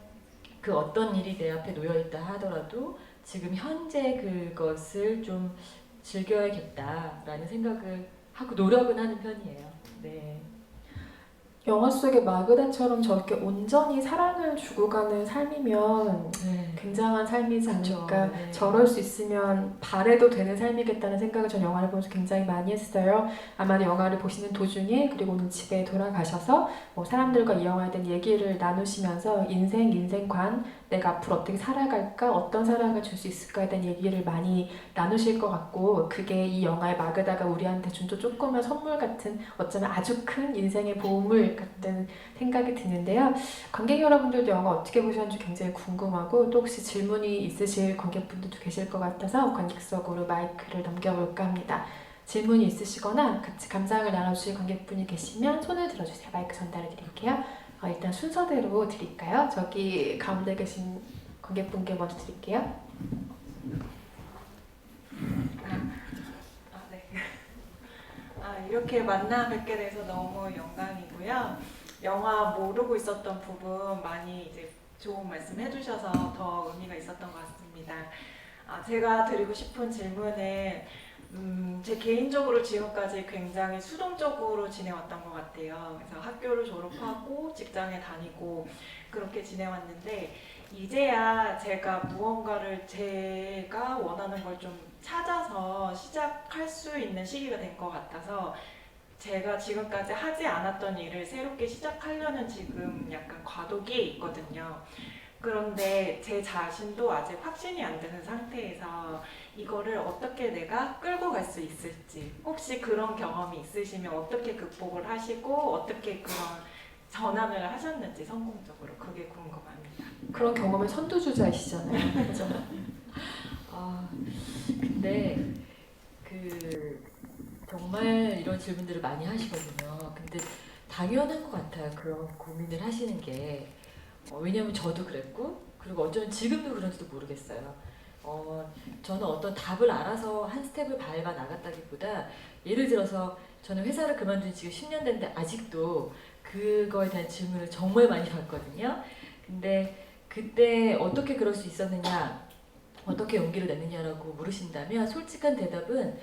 그 어떤 일이 내 앞에 놓여 있다 하더라도 지금 현재 그것을 좀 즐겨야겠다라는 생각을 하고 노력은 하는 편이에요. 네. 영화 속의 마그다처럼 저렇게 온전히 사랑을 주고 가는 삶이면 네. 굉장한 삶이지 그쵸. 않을까. 네. 저럴 수 있으면 바래도 되는 삶이겠다는 생각을 전 영화를 보면서 굉장히 많이 했어요. 아마 영화를 보시는 도중에 그리고 오늘 집에 돌아가셔서 뭐 사람들과 이 영화에 대한 얘기를 나누시면서 인생관, 내가 앞으로 어떻게 살아갈까, 어떤 사랑을 줄 수 있을까에 대한 얘기를 많이 나누실 것 같고, 그게 이 영화의 마그다가 우리한테 준 또 조그만 선물 같은, 어쩌면 아주 큰 인생의 보물 같은 생각이 드는데요. 관객 여러분들도 영화 어떻게 보셨는지 굉장히 궁금하고, 또 혹시 질문이 있으실 관객분들도 계실 것 같아서 관객석으로 마이크를 넘겨볼까 합니다. 질문이 있으시거나 같이 감상을 나눠주실 관객분이 계시면 손을 들어주세요. 마이크 전달해 드릴게요. 일단 순서대로 드릴까요? 저기 가운데 계신 관객분께 먼저 드릴게요. 네. 이렇게 만나 뵙게 돼서 너무 영광이고요. 영화 모르고 있었던 부분 많이 이제 좋은 말씀 해주셔서 더 의미가 있었던 것 같습니다. 제가 드리고 싶은 질문은 제 개인적으로 지금까지 굉장히 수동적으로 지내왔던 것 같아요. 그래서 학교를 졸업하고 직장에 다니고 그렇게 지내왔는데 이제야 제가 무언가를 제가 원하는 걸 좀 찾아서 시작할 수 있는 시기가 된 것 같아서 제가 지금까지 하지 않았던 일을 새롭게 시작하려는 지금 약간 과도기에 있거든요. 그런데 제 자신도 아직 확신이 안 드는 상태에서 이거를 어떻게 내가 끌고 갈 수 있을지, 혹시 그런 경험이 있으시면 어떻게 극복을 하시고 어떻게 그런 전환을 하셨는지 성공적으로 그게 궁금합니다. 그런 경험의 선두주자이시잖아요. 그죠? 근데 정말 이런 질문들을 많이 하시거든요. 근데 당연한 것 같아요. 그런 고민을 하시는 게. 왜냐면 저도 그랬고, 그리고 어쩌면 지금도 그런지도 모르겠어요. 저는 어떤 답을 알아서 한 스텝을 밟아 나갔다기보다, 예를 들어서 저는 회사를 그만둔 지금 10년 됐는데 아직도 그거에 대한 질문을 정말 많이 받거든요. 근데 그때 어떻게 그럴 수 있었느냐, 어떻게 용기를 냈느냐라고 물으신다면 솔직한 대답은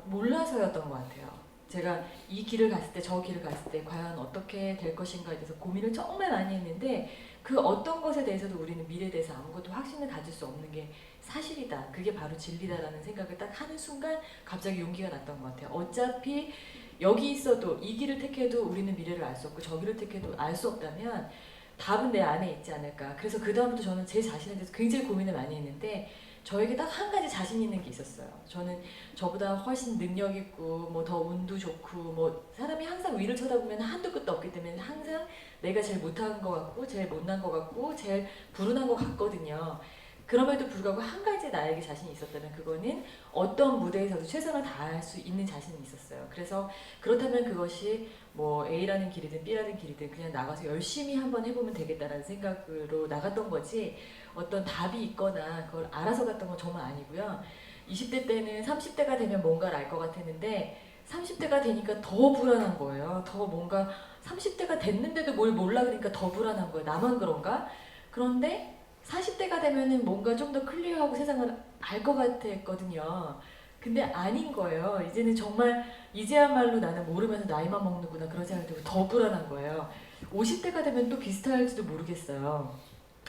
몰라서였던 것 같아요. 제가 이 길을 갔을 때 저 길을 갔을 때 과연 어떻게 될 것인가에 대해서 고민을 정말 많이 했는데 그 어떤 것에 대해서도 우리는 미래에 대해서 아무것도 확신을 가질 수 없는 게 사실이다. 그게 바로 진리다라는 생각을 딱 하는 순간 갑자기 용기가 났던 것 같아요. 어차피 여기 있어도 이 길을 택해도 우리는 미래를 알 수 없고 저 길을 택해도 알 수 없다면 답은 내 안에 있지 않을까. 그래서 그 다음부터 저는 제 자신에 대해서 굉장히 고민을 많이 했는데 저에게 딱 한 가지 자신 있는 게 있었어요. 저는 저보다 훨씬 능력 있고 뭐 더 운도 좋고 뭐 사람이 항상 위를 쳐다보면 한도 끝도 없기 때문에 항상 내가 제일 못한 것 같고 제일 못난 것 같고 제일 불운한 것 같거든요. 그럼에도 불구하고 한 가지 나에게 자신이 있었다면 그거는 어떤 무대에서도 최선을 다할 수 있는 자신이 있었어요. 그래서 그렇다면 그것이 뭐 A라는 길이든 B라는 길이든 그냥 나가서 열심히 한번 해보면 되겠다라는 생각으로 나갔던 거지 어떤 답이 있거나 그걸 알아서 갔던 건 정말 아니고요. 20대 때는 30대가 되면 뭔가를 알 것 같았는데 30대가 되니까 더 불안한 거예요. 더 뭔가 30대가 됐는데도 뭘 몰라 그러니까 더 불안한 거예요. 나만 그런가? 그런데 40대가 되면은 뭔가 좀 더 클리어하고 세상을 알 것 같았거든요. 근데 아닌 거예요. 이제는 정말 이제야말로 나는 모르면서 나이만 먹는구나 그런 생각이 들고 더 불안한 거예요. 50대가 되면 또 비슷할지도 모르겠어요.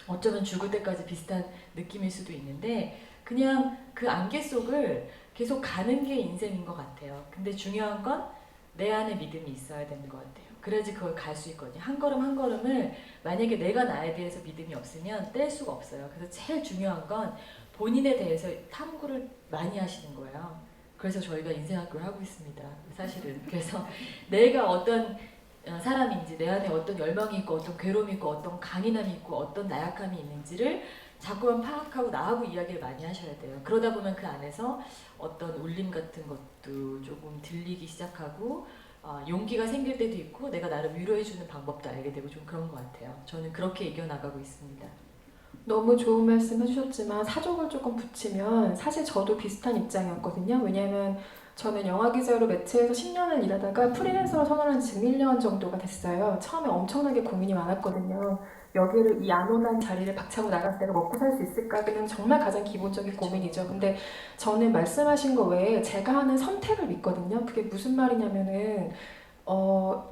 어쩌면 죽을 때까지 비슷한 느낌일 수도 있는데 그냥 그 안개 속을 계속 가는 게 인생인 것 같아요. 근데 중요한 건 내 안에 믿음이 있어야 되는 것 같아요. 그래야지 그걸 갈 수 있거든요. 한 걸음 한 걸음을 만약에 내가 나에 대해서 믿음이 없으면 뗄 수가 없어요. 그래서 제일 중요한 건 본인에 대해서 탐구를 많이 하시는 거예요. 그래서 저희가 인생학교를 하고 있습니다. 사실은. 그래서 내가 어떤 사람인지 내 안에 어떤 열망이 있고 어떤 괴로움이 있고 어떤 강인함이 있고 어떤 나약함이 있는지를 자꾸만 파악하고 나하고 이야기를 많이 하셔야 돼요. 그러다 보면 그 안에서 어떤 울림 같은 것도 조금 들리기 시작하고 용기가 생길 때도 있고 내가 나를 위로해주는 방법도 알게 되고 좀 그런 것 같아요. 저는 그렇게 이겨나가고 있습니다. 너무 좋은 말씀 해주셨지만 사족을 조금 붙이면 사실 저도 비슷한 입장이었거든요. 왜냐하면 저는 영화 기자로 매체에서 10년을 일하다가 프리랜서로 선언한 지 지금 1년 정도가 됐어요. 처음에 엄청나게 고민이 많았거든요. 여기를 이 안온한 자리를 박차고 나갈 때가 먹고 살 수 있을까? 그는 정말 가장 기본적인 고민이죠. 근데 저는 말씀하신 거 외에 제가 하는 선택을 믿거든요. 그게 무슨 말이냐면은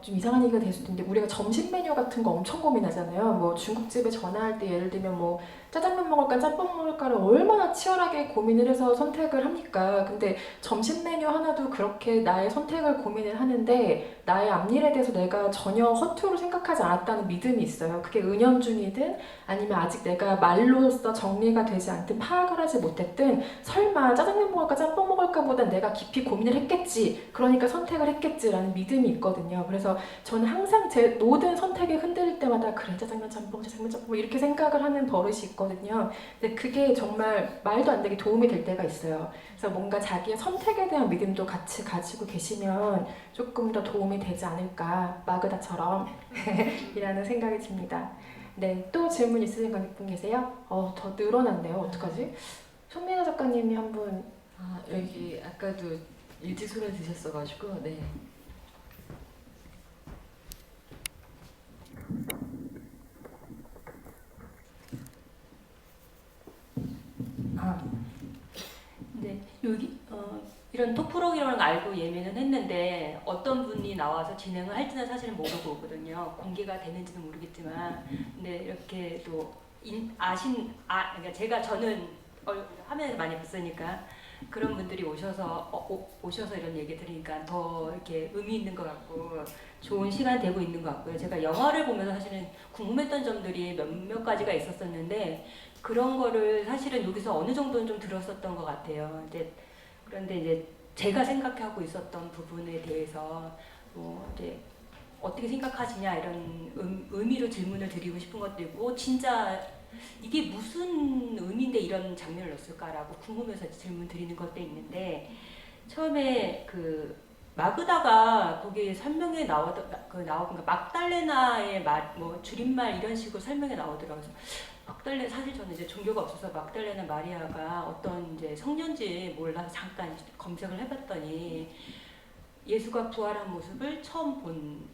좀 이상한 얘기가 될 수도 있는데 우리가 점심 메뉴 같은 거 엄청 고민하잖아요. 뭐 중국집에 전화할 때 예를 들면 뭐 짜장면 먹을까 짬뽕 먹을까를 얼마나 치열하게 고민을 해서 선택을 합니까? 근데 점심 메뉴 하나도 그렇게 나의 선택을 고민을 하는데 나의 앞일에 대해서 내가 전혀 허투루 생각하지 않았다는 믿음이 있어요. 그게 은연중이든 아니면 아직 내가 말로써 정리가 되지 않든 파악을 하지 못했든 설마 짜장면 먹을까 짬뽕 먹을까 보단 내가 깊이 고민을 했겠지. 그러니까 선택을 했겠지라는 믿음이 있거든요. 그래서 저는 항상 제 모든 선택이 흔들릴 때마다 그래 짜장면 짬뽕 뭐 이렇게 생각을 하는 버릇이 있거든요. 근데 그게 정말 말도 안 되게 도움이 될 때가 있어요. 그래서 뭔가 자기의 선택에 대한 믿음도 같이 가지고 계시면 조금 더 도움이 되지 않을까 마그다처럼 이라는 생각이 듭니다. 네, 또 질문 있으신 분 계세요? 더 늘어났네요. 어떡하지? 손민아 작가님이 한 분. 여기 아까도 일찍 소리 드셨어가지고 네. 네, 여기 이런 톡 프로그램을 알고 예매는 했는데 어떤 분이 나와서 진행을 할지는 사실은 모르고 오거든요. 공개가 되는지는 모르겠지만, 근데 이렇게 또 그러니까 저는 화면에서 많이 봤으니까 그런 분들이 오셔서 이런 얘기 들으니까 더 이렇게 의미 있는 것 같고 좋은 시간 되고 있는 것 같고요. 제가 영화를 보면서 사실은 궁금했던 점들이 몇몇 가지가 있었었는데. 그런 거를 사실은 여기서 어느 정도는 좀 들었었던 것 같아요. 그런데 이제 제가 생각하고 있었던 부분에 대해서 이제 어떻게 생각하시냐 이런 의미로 질문을 드리고 싶은 것도 있고 진짜 이게 무슨 의미인데 이런 장면을 넣었을까라고 궁금해서 질문 드리는 것도 있는데 처음에 그 마그다가 거기 설명에 그러니까 막달레나의 줄임말 이런 식으로 설명에 나오더라고요. 사실 저는 이제 종교가 없어서 막달레나 마리아가 어떤 이제 성년지 몰라서 잠깐 검색을 해봤더니 예수가 부활한 모습을 처음 본,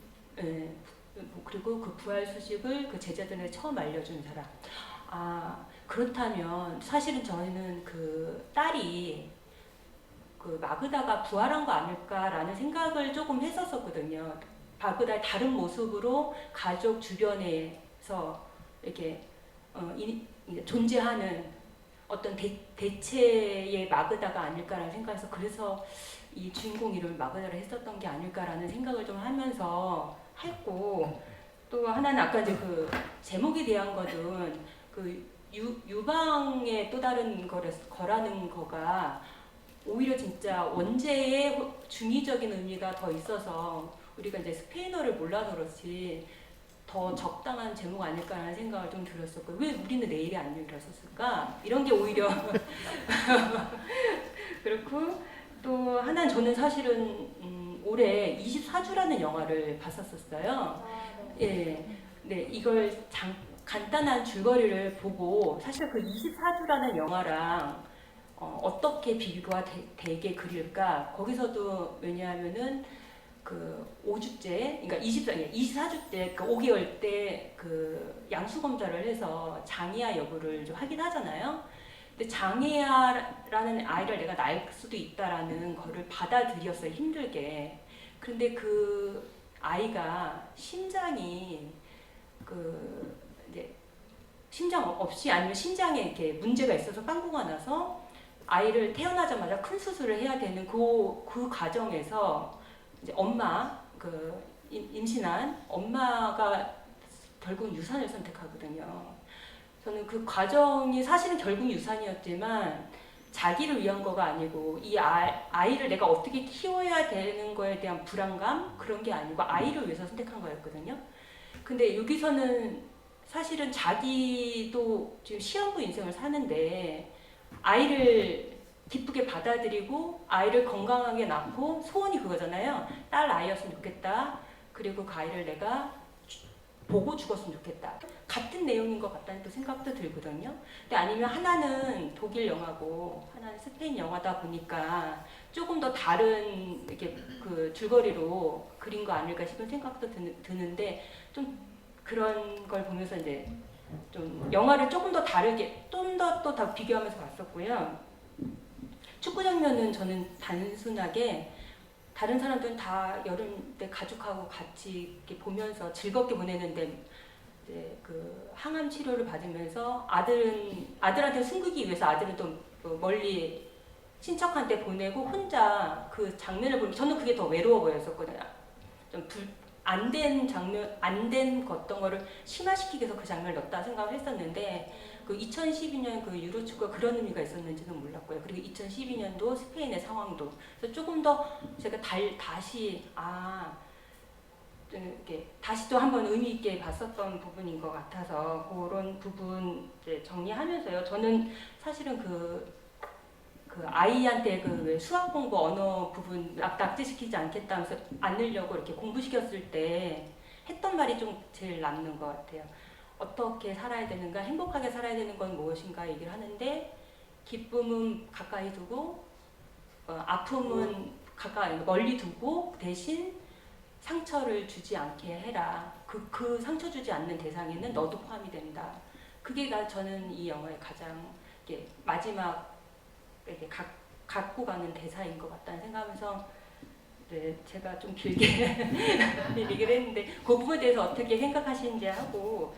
그리고 그 부활 소식을 그 제자들에게 처음 알려준 사람. 그렇다면 사실은 저희는 그 딸이 그 마그다가 부활한 거 아닐까라는 생각을 조금 했었거든요. 마그다의 다른 모습으로 가족 주변에서 이렇게 존재하는 어떤 대체의 마그다가 아닐까라는 생각에서 그래서 이 주인공 이름을 마그다를 했었던 게 아닐까라는 생각을 좀 하면서 했고 또 하나는 아까 이제 그 제목에 대한 것은 그 유방의 또 다른 거라는 거가 오히려 진짜 원제의 중의적인 의미가 더 있어서 우리가 이제 스페인어를 몰라서 그렇지 더 적당한 제목 아닐까라는 생각을 좀 들었었고 왜 우리는 내일이 안 일어섰을까? 이런 게 오히려 그렇고 또 하나는 저는 사실은 올해 24주라는 영화를 봤었어요. 예, 네 이걸 간단한 줄거리를 보고 사실 그 24주라는 영화랑 어떻게 비교가 되게 그릴까? 거기서도 왜냐하면은 그 5주째, 그러니까 24주 때, 그 5개월 때 그 양수 검사를 해서 장애아 여부를 좀 확인하잖아요. 근데 장애아라는 아이를 내가 낳을 수도 있다라는 거를 받아들였어요, 힘들게. 그런데 그 아이가 심장이 이제 심장 없이 아니면 심장에 이렇게 문제가 있어서 빵꾸가 나서 아이를 태어나자마자 큰 수술을 해야 되는 그 과정에서 이제 임신한 엄마가 결국 유산을 선택하거든요. 저는 그 과정이 사실은 결국 유산이었지만 자기를 위한 거가 아니고 이 아이를 내가 어떻게 키워야 되는 거에 대한 불안감 그런 게 아니고 아이를 위해서 선택한 거였거든요. 근데 여기서는 사실은 자기도 지금 시한부 인생을 사는데 아이를 기쁘게 받아들이고 아이를 건강하게 낳고 소원이 그거잖아요. 딸 아이였으면 좋겠다. 그리고 그 아이를 내가 보고 죽었으면 좋겠다. 같은 내용인 것 같다는 또 생각도 들거든요. 근데 아니면 하나는 독일 영화고 하나는 스페인 영화다 보니까 조금 더 다른 이렇게 그 줄거리로 그린 거 아닐까 싶은 생각도 드는데 좀 그런 걸 보면서 이제 좀 영화를 조금 더 다르게 좀 더 또 다 비교하면서 봤었고요. 축구 장면은 저는 단순하게 다른 사람들은 다 여름 때 가족하고 같이 이렇게 보면서 즐겁게 보내는데 이제 그 항암 치료를 받으면서 아들한테 숨기기 위해서 아들은 또 멀리 친척한테 보내고 혼자 그 장면을 보면 저는 그게 더 외로워 보였었거든요. 좀 안 된 장면, 안 된 어떤 거를 심화시키기 위해서 그 장면을 넣었다 생각을 했었는데 그 2012년 그 유로축구가 그런 의미가 있었는지는 몰랐고요. 그리고 2012년도 스페인의 상황도 그래서 조금 더 제가 다시 이렇게 다시 또 한번 의미 있게 봤었던 부분인 것 같아서 그런 부분 이제 정리하면서요. 저는 사실은 그 아이한테 그 수학 공부 언어 부분 낙제시키지 않겠다면서 않으려고 이렇게 공부시켰을 때 했던 말이 좀 제일 남는 것 같아요. 어떻게 살아야 되는가, 행복하게 살아야 되는 건 무엇인가 얘기를 하는데 기쁨은 가까이 두고 아픔은 멀리 두고 대신 상처를 주지 않게 해라. 그 상처 주지 않는 대상에는 너도 포함이 된다. 그게 저는 이 영화의 가장 마지막 이렇게 갖고 가는 대사인 것 같다는 생각하면서 네, 제가 좀 길게 얘기를 했는데 그 부분에 대해서 어떻게 생각하시는지 하고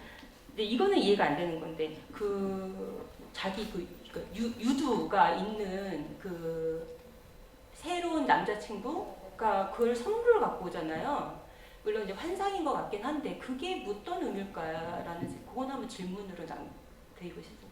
근데 이거는 이해가 안 되는 건데 자기 유두가 있는 그 새로운 남자친구가 그걸 선물을 갖고 오잖아요. 물론 이제 환상인 것 같긴 한데 그게 어떤 의미일까라는 그건 한번 질문으로 드리고 싶습니다.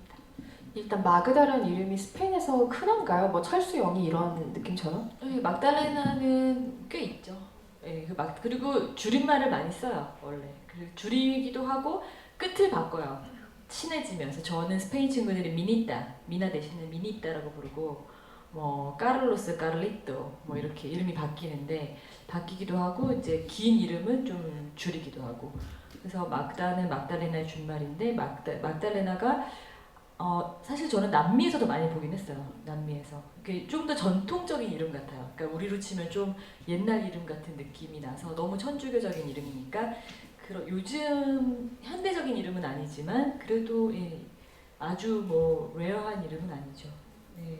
일단 마그다라는 이름이 스페인에서 흔한가요? 뭐 철수영이 이런 느낌처럼? 막달레나는 꽤 있죠. 예, 그리고 줄임말을 많이 써요 원래. 그리고 줄이기도 하고 끝을 바꿔요. 친해지면서 저는 스페인 친구들이 미나 대신에 미니따라고 부르고 뭐 까를로스, 까를리또 뭐 이렇게 이름이 바뀌기도 하고 이제 긴 이름은 좀 줄이기도 하고. 그래서 막다는 막달레나의 준말인데 막달레나가 사실 저는 남미에서도 많이 보긴 했어요. 남미에서. 좀 더 전통적인 이름 같아요. 그러니까 우리로 치면 좀 옛날 이름 같은 느낌이 나서 너무 천주교적인 이름이니까 요즘 현대적인 이름은 아니지만 그래도 예, 아주 뭐 레어한 이름은 아니죠. 예.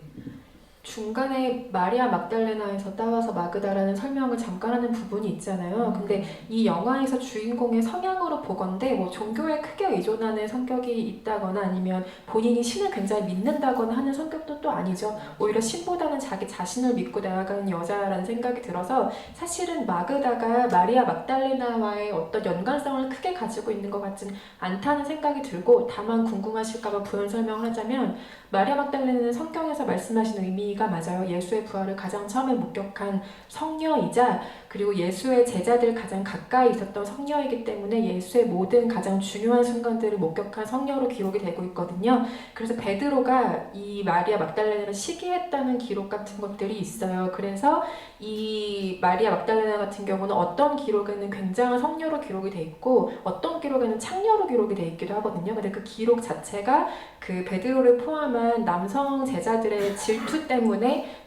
중간에 마리아 막달레나에서 따와서 마그다라는 설명을 잠깐 하는 부분이 있잖아요. 근데 이 영화에서 주인공의 성향으로 보건대 뭐 종교에 크게 의존하는 성격이 있다거나 아니면 본인이 신을 굉장히 믿는다거나 하는 성격도 또 아니죠. 오히려 신보다는 자기 자신을 믿고 나아가는 여자라는 생각이 들어서 사실은 마그다가 마리아 막달레나와의 어떤 연관성을 크게 가지고 있는 것 같진 않다는 생각이 들고 다만 궁금하실까봐 부연 설명을 하자면 마리아 막달레나는 성경에서 말씀하신 의미가 맞아요. 예수의 부활을 가장 처음에 목격한 성녀이자 그리고 예수의 제자들 가장 가까이 있었던 성녀이기 때문에 예수의 모든 가장 중요한 순간들을 목격한 성녀로 기록이 되고 있거든요. 그래서 베드로가 이 마리아 막달레나를 시기했다는 기록 같은 것들이 있어요. 그래서 이 마리아 막달레나 같은 경우는 어떤 기록에는 굉장한 성녀로 기록이 돼 있고 어떤 기록에는 창녀로 기록이 돼 있기도 하거든요. 근데 그 기록 자체가 그 베드로를 포함한 남성 제자들의 질투 때문에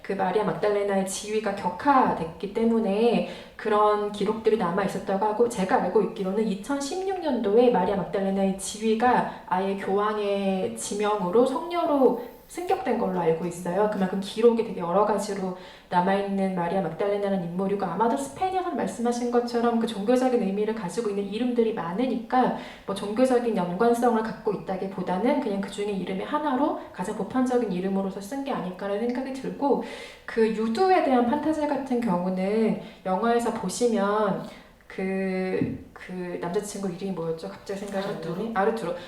그 마리아 막달레나의 지위가 격하됐기 때문에 그런 기록들이 남아 있었다고 하고 제가 알고 있기로는 2016년도에 마리아 막달레나의 지위가 아예 교황의 지명으로 성녀로 승격된 걸로 알고 있어요. 그만큼 기록이 되게 여러 가지로 남아있는 마리아 막달레나라는 인물이고 아마도 스페인에서 말씀하신 것처럼 그 종교적인 의미를 가지고 있는 이름들이 많으니까 뭐 종교적인 연관성을 갖고 있다기보다는 그냥 그 중에 이름의 하나로 가장 보편적인 이름으로서 쓴 게 아닐까라는 생각이 들고 그 유두에 대한 판타지 같은 경우는 영화에서 보시면 그 남자친구 이름이 뭐였죠? 갑자기 생각이 안 나네.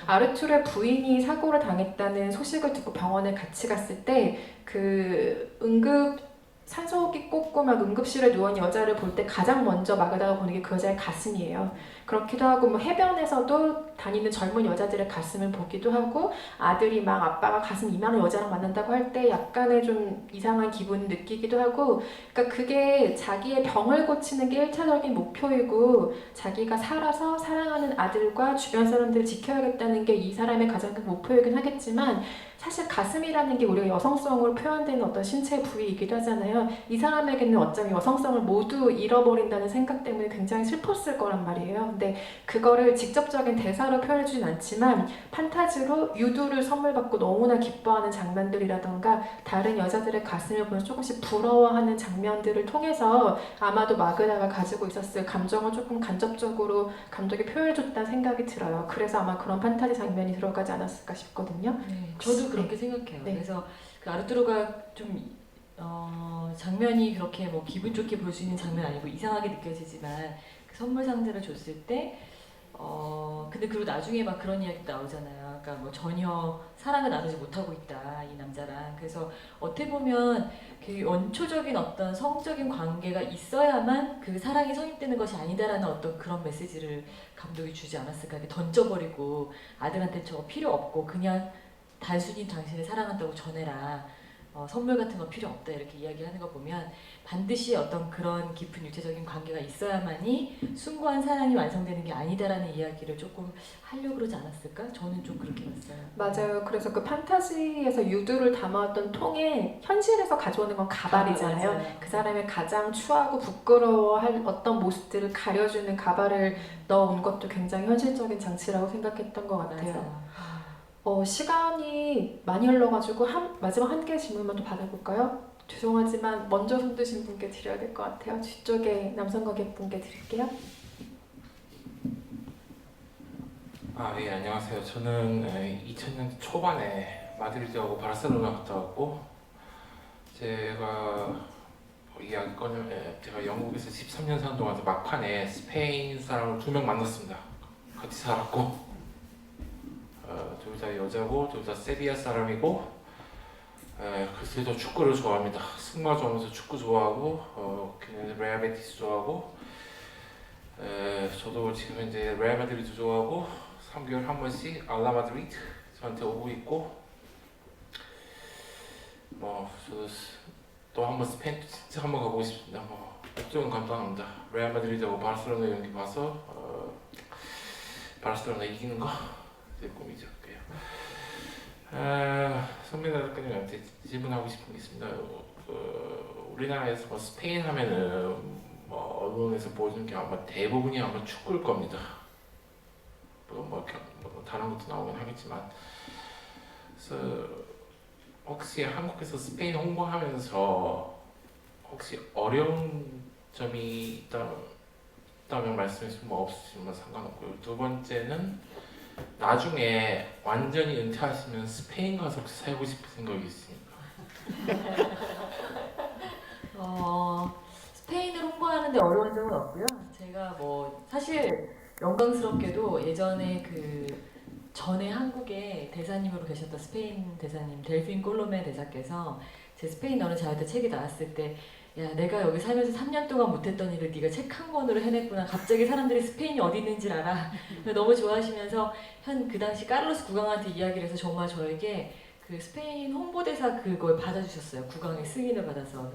아르투로의 부인이 사고를 당했다는 소식을 듣고 병원에 같이 갔을 때 그 응급 산소호흡기 꽂고 하고 막 응급실에 누운 여자를 볼 때 가장 먼저 마그다가 보는 게 그 여자의 가슴이에요. 그렇기도 하고 뭐 해변에서도 다니는 젊은 여자들의 가슴을 보기도 하고 아들이 막 아빠가 가슴 이만한 여자랑 만난다고 할 때 약간의 좀 이상한 기분을 느끼기도 하고 그러니까 그게 자기의 병을 고치는 게 1차적인 목표이고 자기가 살아서 사랑하는 아들과 주변 사람들을 지켜야겠다는 게 이 사람의 가장 큰 목표이긴 하겠지만 사실 가슴이라는 게 우리가 여성성으로 표현되는 어떤 신체 부위이기도 하잖아요. 이 사람에게는 어쩌면 여성성을 모두 잃어버린다는 생각 때문에 굉장히 슬펐을 거란 말이에요. 근데 그거를 직접적인 대사로 표현해주진 않지만 판타지로 유두를 선물 받고 너무나 기뻐하는 장면들이라던가 다른 여자들의 가슴을 보면서 조금씩 부러워하는 장면들을 통해서 아마도 마그다가 가지고 있었을 감정을 조금 간접적으로 감독이 표현해줬다는 생각이 들어요. 그래서 아마 그런 판타지 장면이 들어가지 않았을까 싶거든요. 네, 저도 그렇게 생각해요. 네. 그래서 그 아르투로가 좀 장면이 그렇게 뭐 기분 좋게 볼 수 있는 장면 아니고 이상하게 느껴지지만 그 선물 상자를 줬을 때 근데 그리고 나중에 막 그런 이야기도 나오잖아요. 그러니까 뭐 전혀 사랑을 나누지 못하고 있다 이 남자랑. 그래서 어떻게 보면 그 원초적인 어떤 성적인 관계가 있어야만 그 사랑이 성립되는 것이 아니다라는 어떤 그런 메시지를 감독이 주지 않았을까. 이렇게 던져버리고 아들한테 저거 필요 없고 그냥 단순히 당신을 사랑한다고 전해라. 선물 같은 거 필요 없다 이렇게 이야기하는 거 보면 반드시 어떤 그런 깊은 육체적인 관계가 있어야만이 숭고한 사랑이 완성되는 게 아니다라는 이야기를 조금 하려고 그러지 않았을까? 저는 좀 그렇게 봤어요. 맞아요. 그래서 그 판타지에서 유두를 담아왔던 통에 현실에서 가져오는 건 가발이잖아요. 맞아요. 그 사람의 가장 추하고 부끄러워할 어떤 모습들을 가려주는 가발을 넣어온 것도 굉장히 현실적인 장치라고 생각했던 것 같아요. 맞아요. 시간이 많이 흘러가지고 마지막 한 개 질문만 더 받아볼까요? 죄송하지만 먼저 손 드신 분께 드려야 될 것 같아요. 뒤쪽에 남성 관객분께 드릴게요. 예, 안녕하세요. 저는 2000년대 초반에 마드리드하고 바르셀로나 갔다 왔고 제가 제가 영국에서 13년 산 동안 막판에 스페인 사람을 2명 만났습니다. 같이 살았고 둘 다 여자고 둘 다 세비야 사람이고 글쎄 저 축구를 좋아합니다. 승마 좋아하면서 축구 좋아하고 걔네는 레알 베티스 좋아하고 저도 지금 이제 레알 마드리드 좋아하고 3개월 한 번씩 알라 마드리드 저한테 오고 있고 저도 또 한 번 스페인 진짜 한번 가보고 싶습니다. 목적은 간단합니다. 레알 마드리드하고 바르셀로나 경기 봐서 바르셀로나 이기는 거 제 꿈이죠. 선배 작가님한테 질문하고 싶은 게 있습니다. 우리나라에서 스페인 하면은 언론에서 보여주는 게 아마 대부분이 아마 축구일 겁니다. 다른 것도 나오긴 하겠지만, 그래서 혹시 한국에서 스페인 홍보하면서 혹시 어려운 점이 있다면 말씀해 주시면 없으시면 상관없고요. 두 번째는 나중에 완전히 은퇴하시면 스페인 가서 혹시 살고 싶은 생각이 있습니까? 스페인을 홍보하는데 어려운 점은 없고요. 제가 사실 영광스럽게도 예전에 그 전에 한국에 대사님으로 계셨던 스페인 대사님 델핀 콜로메 대사께서 제 스페인어는 잘할 책이 나왔을 때 야, 내가 여기 살면서 3년 동안 못했던 일을 네가 책 한 권으로 해냈구나. 갑자기 사람들이 스페인이 어디 있는지 알아. 너무 좋아하시면서 그 당시 카를로스 국왕한테 이야기를 해서 정말 저에게 그 스페인 홍보대사 그걸 받아주셨어요. 국왕의 승인을 받아서.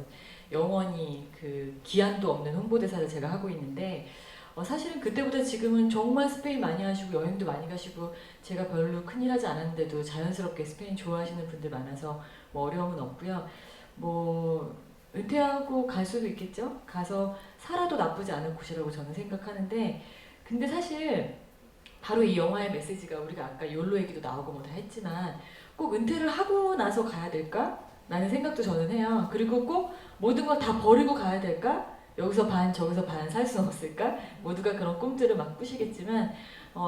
영원히 그 기한도 없는 홍보대사를 제가 하고 있는데 사실은 그때보다 지금은 정말 스페인 많이 하시고 여행도 많이 가시고 제가 별로 큰일 하지 않았는데도 자연스럽게 스페인 좋아하시는 분들 많아서 어려움은 없고요. 은퇴하고 갈 수도 있겠죠? 가서 살아도 나쁘지 않은 곳이라고 저는 생각하는데 근데 사실 바로 이 영화의 메시지가 우리가 아까 욜로 얘기도 나오고 다 했지만 꼭 은퇴를 하고 나서 가야 될까? 라는 생각도 저는 해요. 그리고 꼭 모든 걸 다 버리고 가야 될까? 여기서 반 저기서 반 살 수는 없을까? 모두가 그런 꿈들을 막 꾸시겠지만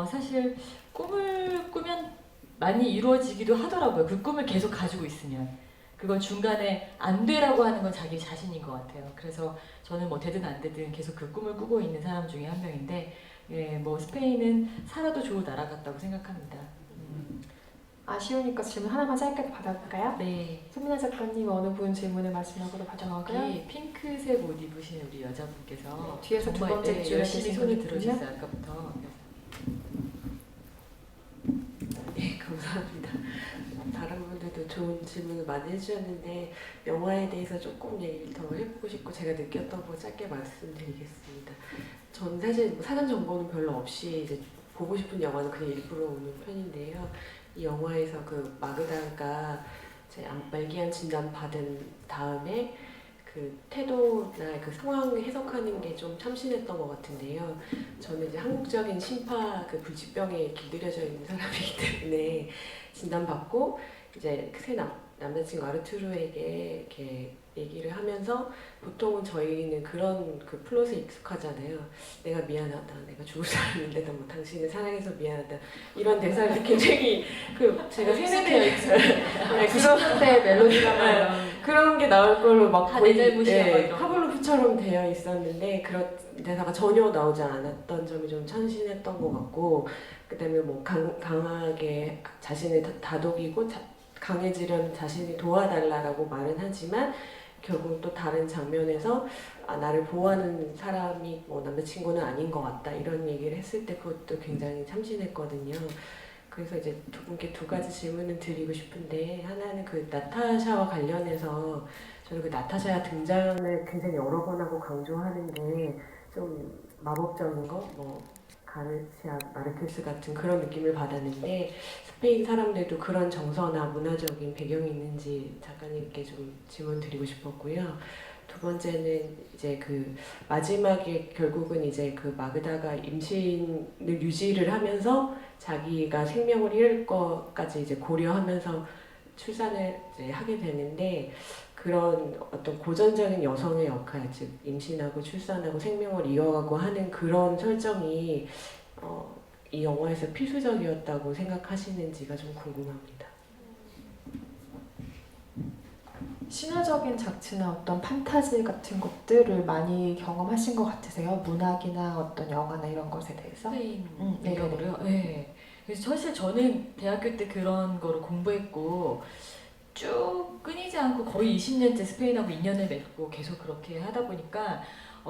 사실 꿈을 꾸면 많이 이루어지기도 하더라고요. 그 꿈을 계속 가지고 있으면. 그건 중간에 안 되라고 하는 건 자기 자신인 것 같아요. 그래서 저는 되든 안 되든 계속 그 꿈을 꾸고 있는 사람 중에 한 명인데 스페인은 살아도 좋은 나라 같다고 생각합니다. 아쉬우니까 질문 하나만 짧게 받아볼까요? 네. 소민아 작가님 어느 분 질문을 마지막으로 받아볼까요? 여기 핑크색 옷 입으신 우리 여자분께서 뒤에서 두 정말, 번째 네, 줄에 열심히 계신 손을 분이군요. 들어주셨어요 아까부터. 네, 감사합니다. 다른 분들도 좋은 질문을 많이 해주셨는데 영화에 대해서 조금 얘기를 더 해보고 싶고 제가 느꼈던 거 짧게 말씀드리겠습니다. 전 사실 뭐 사전 정보는 별로 없이 이제 보고 싶은 영화는 그냥 일부러 오는 편인데요. 이 영화에서 그 마그다가 제 말기암 진단 받은 다음에 그 태도나 그 상황을 해석하는 게 좀 참신했던 것 같은데요. 저는 이제 한국적인 심파 그 불치병에 길들여져 있는 사람이기 때문에 진단받고 이제 새 남자친구 아르투르에게 이렇게 얘기를 하면서 보통은 저희는 그런 그 플롯에 익숙하잖아요. 내가 미안하다. 내가 죽을 사람인데도 뭐 당신을 사랑해서 미안하다. 이런 대사를 굉장히 그 제가 세뇌되어 있어요. 네, 그런 90년대 멜로디라마 그런 게 나올 걸로 막 다 내 잘못이야, 막 이런 거. 파블로프처럼 되어 있었는데 그런 대사가 전혀 나오지 않았던 점이 좀 참신했던 것 같고 그다음에 뭐 강하게 자신을 다독이고 강해지려는 자신이 도와달라라고 말은 하지만 결국 또 다른 장면에서 나를 보호하는 사람이 뭐 남자친구는 아닌 것 같다 이런 얘기를 했을 때 그것도 굉장히 참신했거든요. 그래서 이제 두 분께 두 가지 질문을 드리고 싶은데 하나는 그 나타샤와 관련해서 저는 그 나타샤 등장을 굉장히 여러 번 하고 강조하는 게 좀 마법적인 거, 뭐 가르시아 마르케스 같은 그런 느낌을 받았는데 스페인 사람들도 그런 정서나 문화적인 배경이 있는지 작가님께 좀 질문 드리고 싶었고요. 두 번째는 이제 그 마지막에 결국은 이제 그 마그다가 임신을 유지를 하면서 자기가 생명을 잃을 것까지 이제 고려하면서 출산을 이제 하게 되는데 그런 어떤 고전적인 여성의 역할, 즉 임신하고 출산하고 생명을 이어가고 하는 그런 설정이 이 영화에서 필수적이었다고 생각하시는지가 좀 궁금합니다. 신화적인 작치나 어떤 판타지 같은 것들을 많이 경험하신 것 같으세요? 문학이나 어떤 영화나 이런 것에 대해서? 스페인 네, 배경으로요. 네. 그래서 사실 저는 대학교 때 그런 거를 공부했고 쭉 끊이지 않고 거의 20년째 스페인하고 인연을 맺고 계속 그렇게 하다 보니까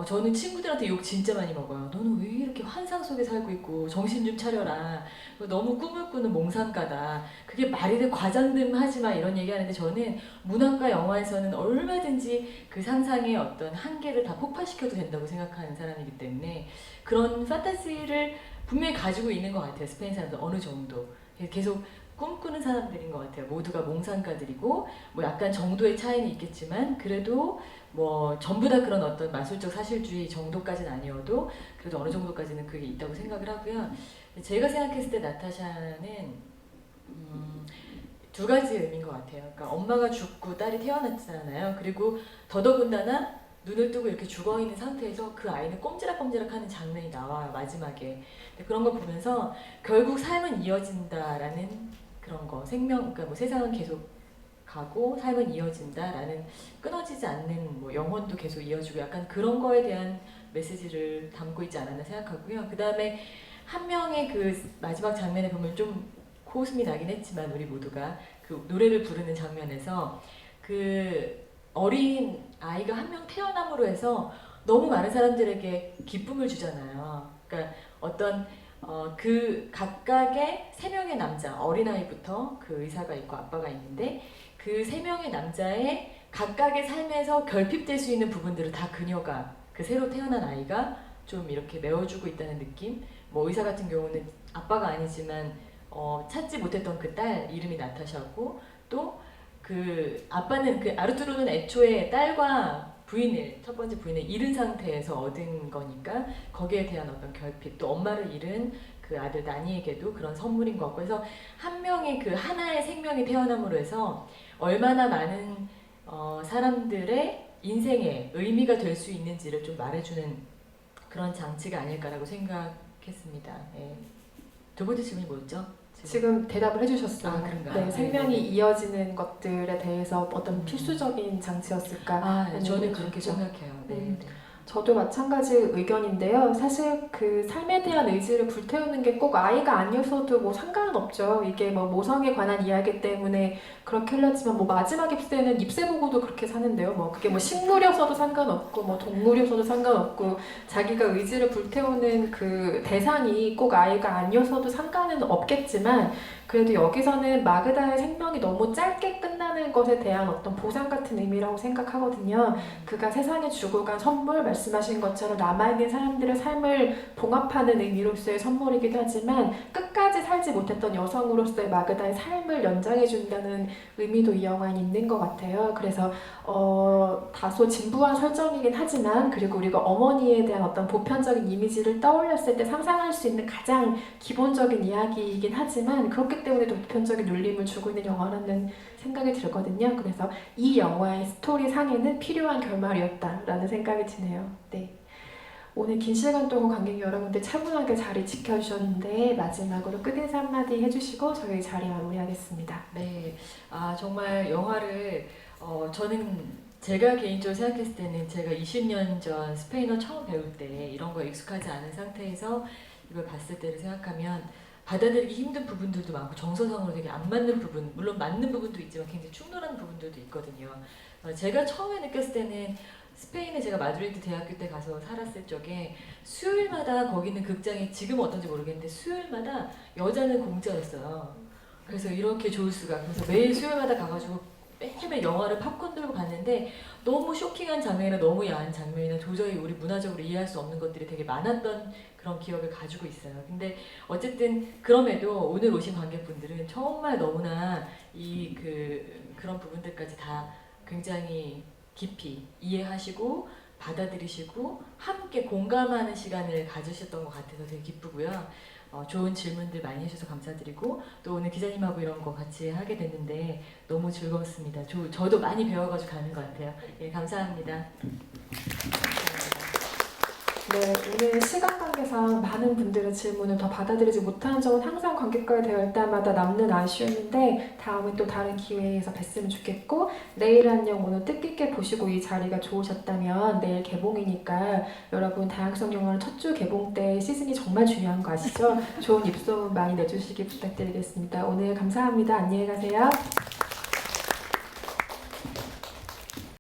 저는 친구들한테 욕 진짜 많이 먹어요. 너는 왜 이렇게 환상 속에 살고 있고 정신 좀 차려라. 너무 꿈을 꾸는 몽상가다. 그게 말이 돼 과장됨 하지 마 이런 얘기하는데 저는 문학과 영화에서는 얼마든지 그 상상의 어떤 한계를 다 폭발시켜도 된다고 생각하는 사람이기 때문에 그런 판타지를 분명히 가지고 있는 것 같아요. 스페인 사람들 어느 정도. 계속 꿈꾸는 사람들인 것 같아요. 모두가 몽상가들이고 뭐 약간 정도의 차이는 있겠지만 그래도 뭐 전부 다 그런 어떤 마술적 사실주의 정도까지는 아니어도 그래도 어느 정도까지는 그게 있다고 생각을 하고요. 제가 생각했을 때 나타샤는 두 가지 의미인 것 같아요. 그러니까 엄마가 죽고 딸이 태어났잖아요. 그리고 더더군다나 눈을 뜨고 이렇게 죽어있는 상태에서 그 아이는 꼼지락꼼지락 하는 장면이 나와요. 마지막에. 그런 걸 보면서 결국 삶은 이어진다라는 그런 거, 그러니까 뭐 세상은 계속 가고 삶은 이어진다라는 끊어지지 않는 뭐 영혼도 계속 이어지고 약간 그런 거에 대한 메시지를 담고 있지 않았나 생각하고요. 그 다음에 한 명의 그 마지막 장면에 보면 좀 코웃음이 나긴 했지만 우리 모두가 그 노래를 부르는 장면에서 그 어린 아이가 한 명 태어남으로 해서 너무 많은 사람들에게 기쁨을 주잖아요. 그러니까 어떤 그 각각의 세 명의 남자, 어린아이부터 그 의사가 있고 아빠가 있는데 그 세 명의 남자의 각각의 삶에서 결핍될 수 있는 부분들을 다 그녀가 그 새로 태어난 아이가 좀 이렇게 메워주고 있다는 느낌. 뭐 의사 같은 경우는 아빠가 아니지만 찾지 못했던 그 딸 이름이 나타샤고 또 그 아빠는 그 아르투르는 애초에 딸과 부인을 첫 번째 부인을 잃은 상태에서 얻은 거니까 거기에 대한 어떤 결핍 또 엄마를 잃은 그 아들 나니에게도 그런 선물인 것 같고 해서 한 명의 그 하나의 생명이 태어남으로 해서 얼마나 많은 사람들의 인생에 의미가 될 수 있는지를 좀 말해주는 그런 장치가 아닐까라고 생각했습니다. 네. 두 번째 질문이 뭐였죠? 지금 대답을 해주셨어요. 아, 그런가요? 네, 네, 생명이 네. 이어지는 것들에 대해서 어떤 필수적인 장치였을까? 아, 네, 하는 저는 얘기를 그렇게 했죠. 생각해요. 네, 네. 저도 마찬가지 의견인데요. 사실 그 삶에 대한 의지를 불태우는 게 꼭 아이가 아니어서도 뭐 상관은 없죠. 이게 뭐 모성에 관한 이야기 때문에 그렇게 흘렀지만 뭐 마지막 잎새는 잎새 보고도 그렇게 사는데요. 뭐 그게 뭐 식물이어서도 상관없고 뭐 동물이어서도 상관없고 자기가 의지를 불태우는 그 대상이 꼭 아이가 아니어서도 상관은 없겠지만 그래도 여기서는 마그다의 생명이 너무 짧게 끝나는 것에 대한 어떤 보상 같은 의미라고 생각하거든요. 그가 세상에 주고 간 선물, 말씀하신 것처럼 남아있는 사람들의 삶을 봉합하는 의미로서의 선물이기도 하지만 끝까지 살지 못했던 여성으로서의 마그다의 삶을 연장해준다는 의미도 이 영화에 있는 것 같아요. 그래서 다소 진부한 설정이긴 하지만 그리고 우리가 어머니에 대한 어떤 보편적인 이미지를 떠올렸을 때 상상할 수 있는 가장 기본적인 이야기이긴 하지만 그렇기 때문에 또 보편적인 울림을 주고 있는 영화라는 생각이 들거든요. 그래서 이 영화의 스토리 상에는 필요한 결말이었다라는 생각이 드네요. 네. 오늘 긴 시간 동안 관객 여러분들 차분하게 자리 지켜주셨는데 마지막으로 끝인사 한마디 해주시고 저희 자리 마무리하겠습니다. 네, 정말 영화를 저는 제가 개인적으로 생각했을 때는 제가 20년 전 스페인어 처음 배울 때 이런 거에 익숙하지 않은 상태에서 이걸 봤을 때를 생각하면 받아들이기 힘든 부분들도 많고 정서상으로 되게 안 맞는 부분, 물론 맞는 부분도 있지만 굉장히 충돌하는 부분들도 있거든요. 제가 처음에 느꼈을 때는 스페인에 제가 마드리드 대학교 때 가서 살았을 적에 수요일마다 거기는 극장이 지금 어떤지 모르겠는데 수요일마다 여자는 공짜였어요. 그래서 이렇게 좋을 수가. 그래서 매일 수요일마다 가가지고 매일매일 영화를 팝콘 들고 봤는데 너무 쇼킹한 장면이나 너무 야한 장면이나 도저히 우리 문화적으로 이해할 수 없는 것들이 되게 많았던 그런 기억을 가지고 있어요. 근데 어쨌든 그럼에도 오늘 오신 관객분들은 정말 너무나 그런 부분들까지 다 굉장히 깊이 이해하시고 받아들이시고 함께 공감하는 시간을 가지셨던 것 같아서 되게 기쁘고요. 좋은 질문들 많이 해주셔서 감사드리고 또 오늘 기자님하고 이런 거 같이 하게 됐는데 너무 즐거웠습니다. 저도 많이 배워가지고 가는 것 같아요. 예, 감사합니다. 네, 오늘 시간 관계상 많은 분들의 질문을 더 받아들이지 못하는 점은 항상 관객과의 대화할 때마다 남는 아쉬움인데 다음에 또 다른 기회에서 뵀으면 좋겠고 내일 안녕 오늘 뜻깊게 보시고 이 자리가 좋으셨다면 내일 개봉이니까 여러분 다양성 영화는 첫 주 개봉 때 시즌이 정말 중요한 거 아시죠? 좋은 입소문 많이 내주시기 부탁드리겠습니다. 오늘 감사합니다. 안녕히 가세요.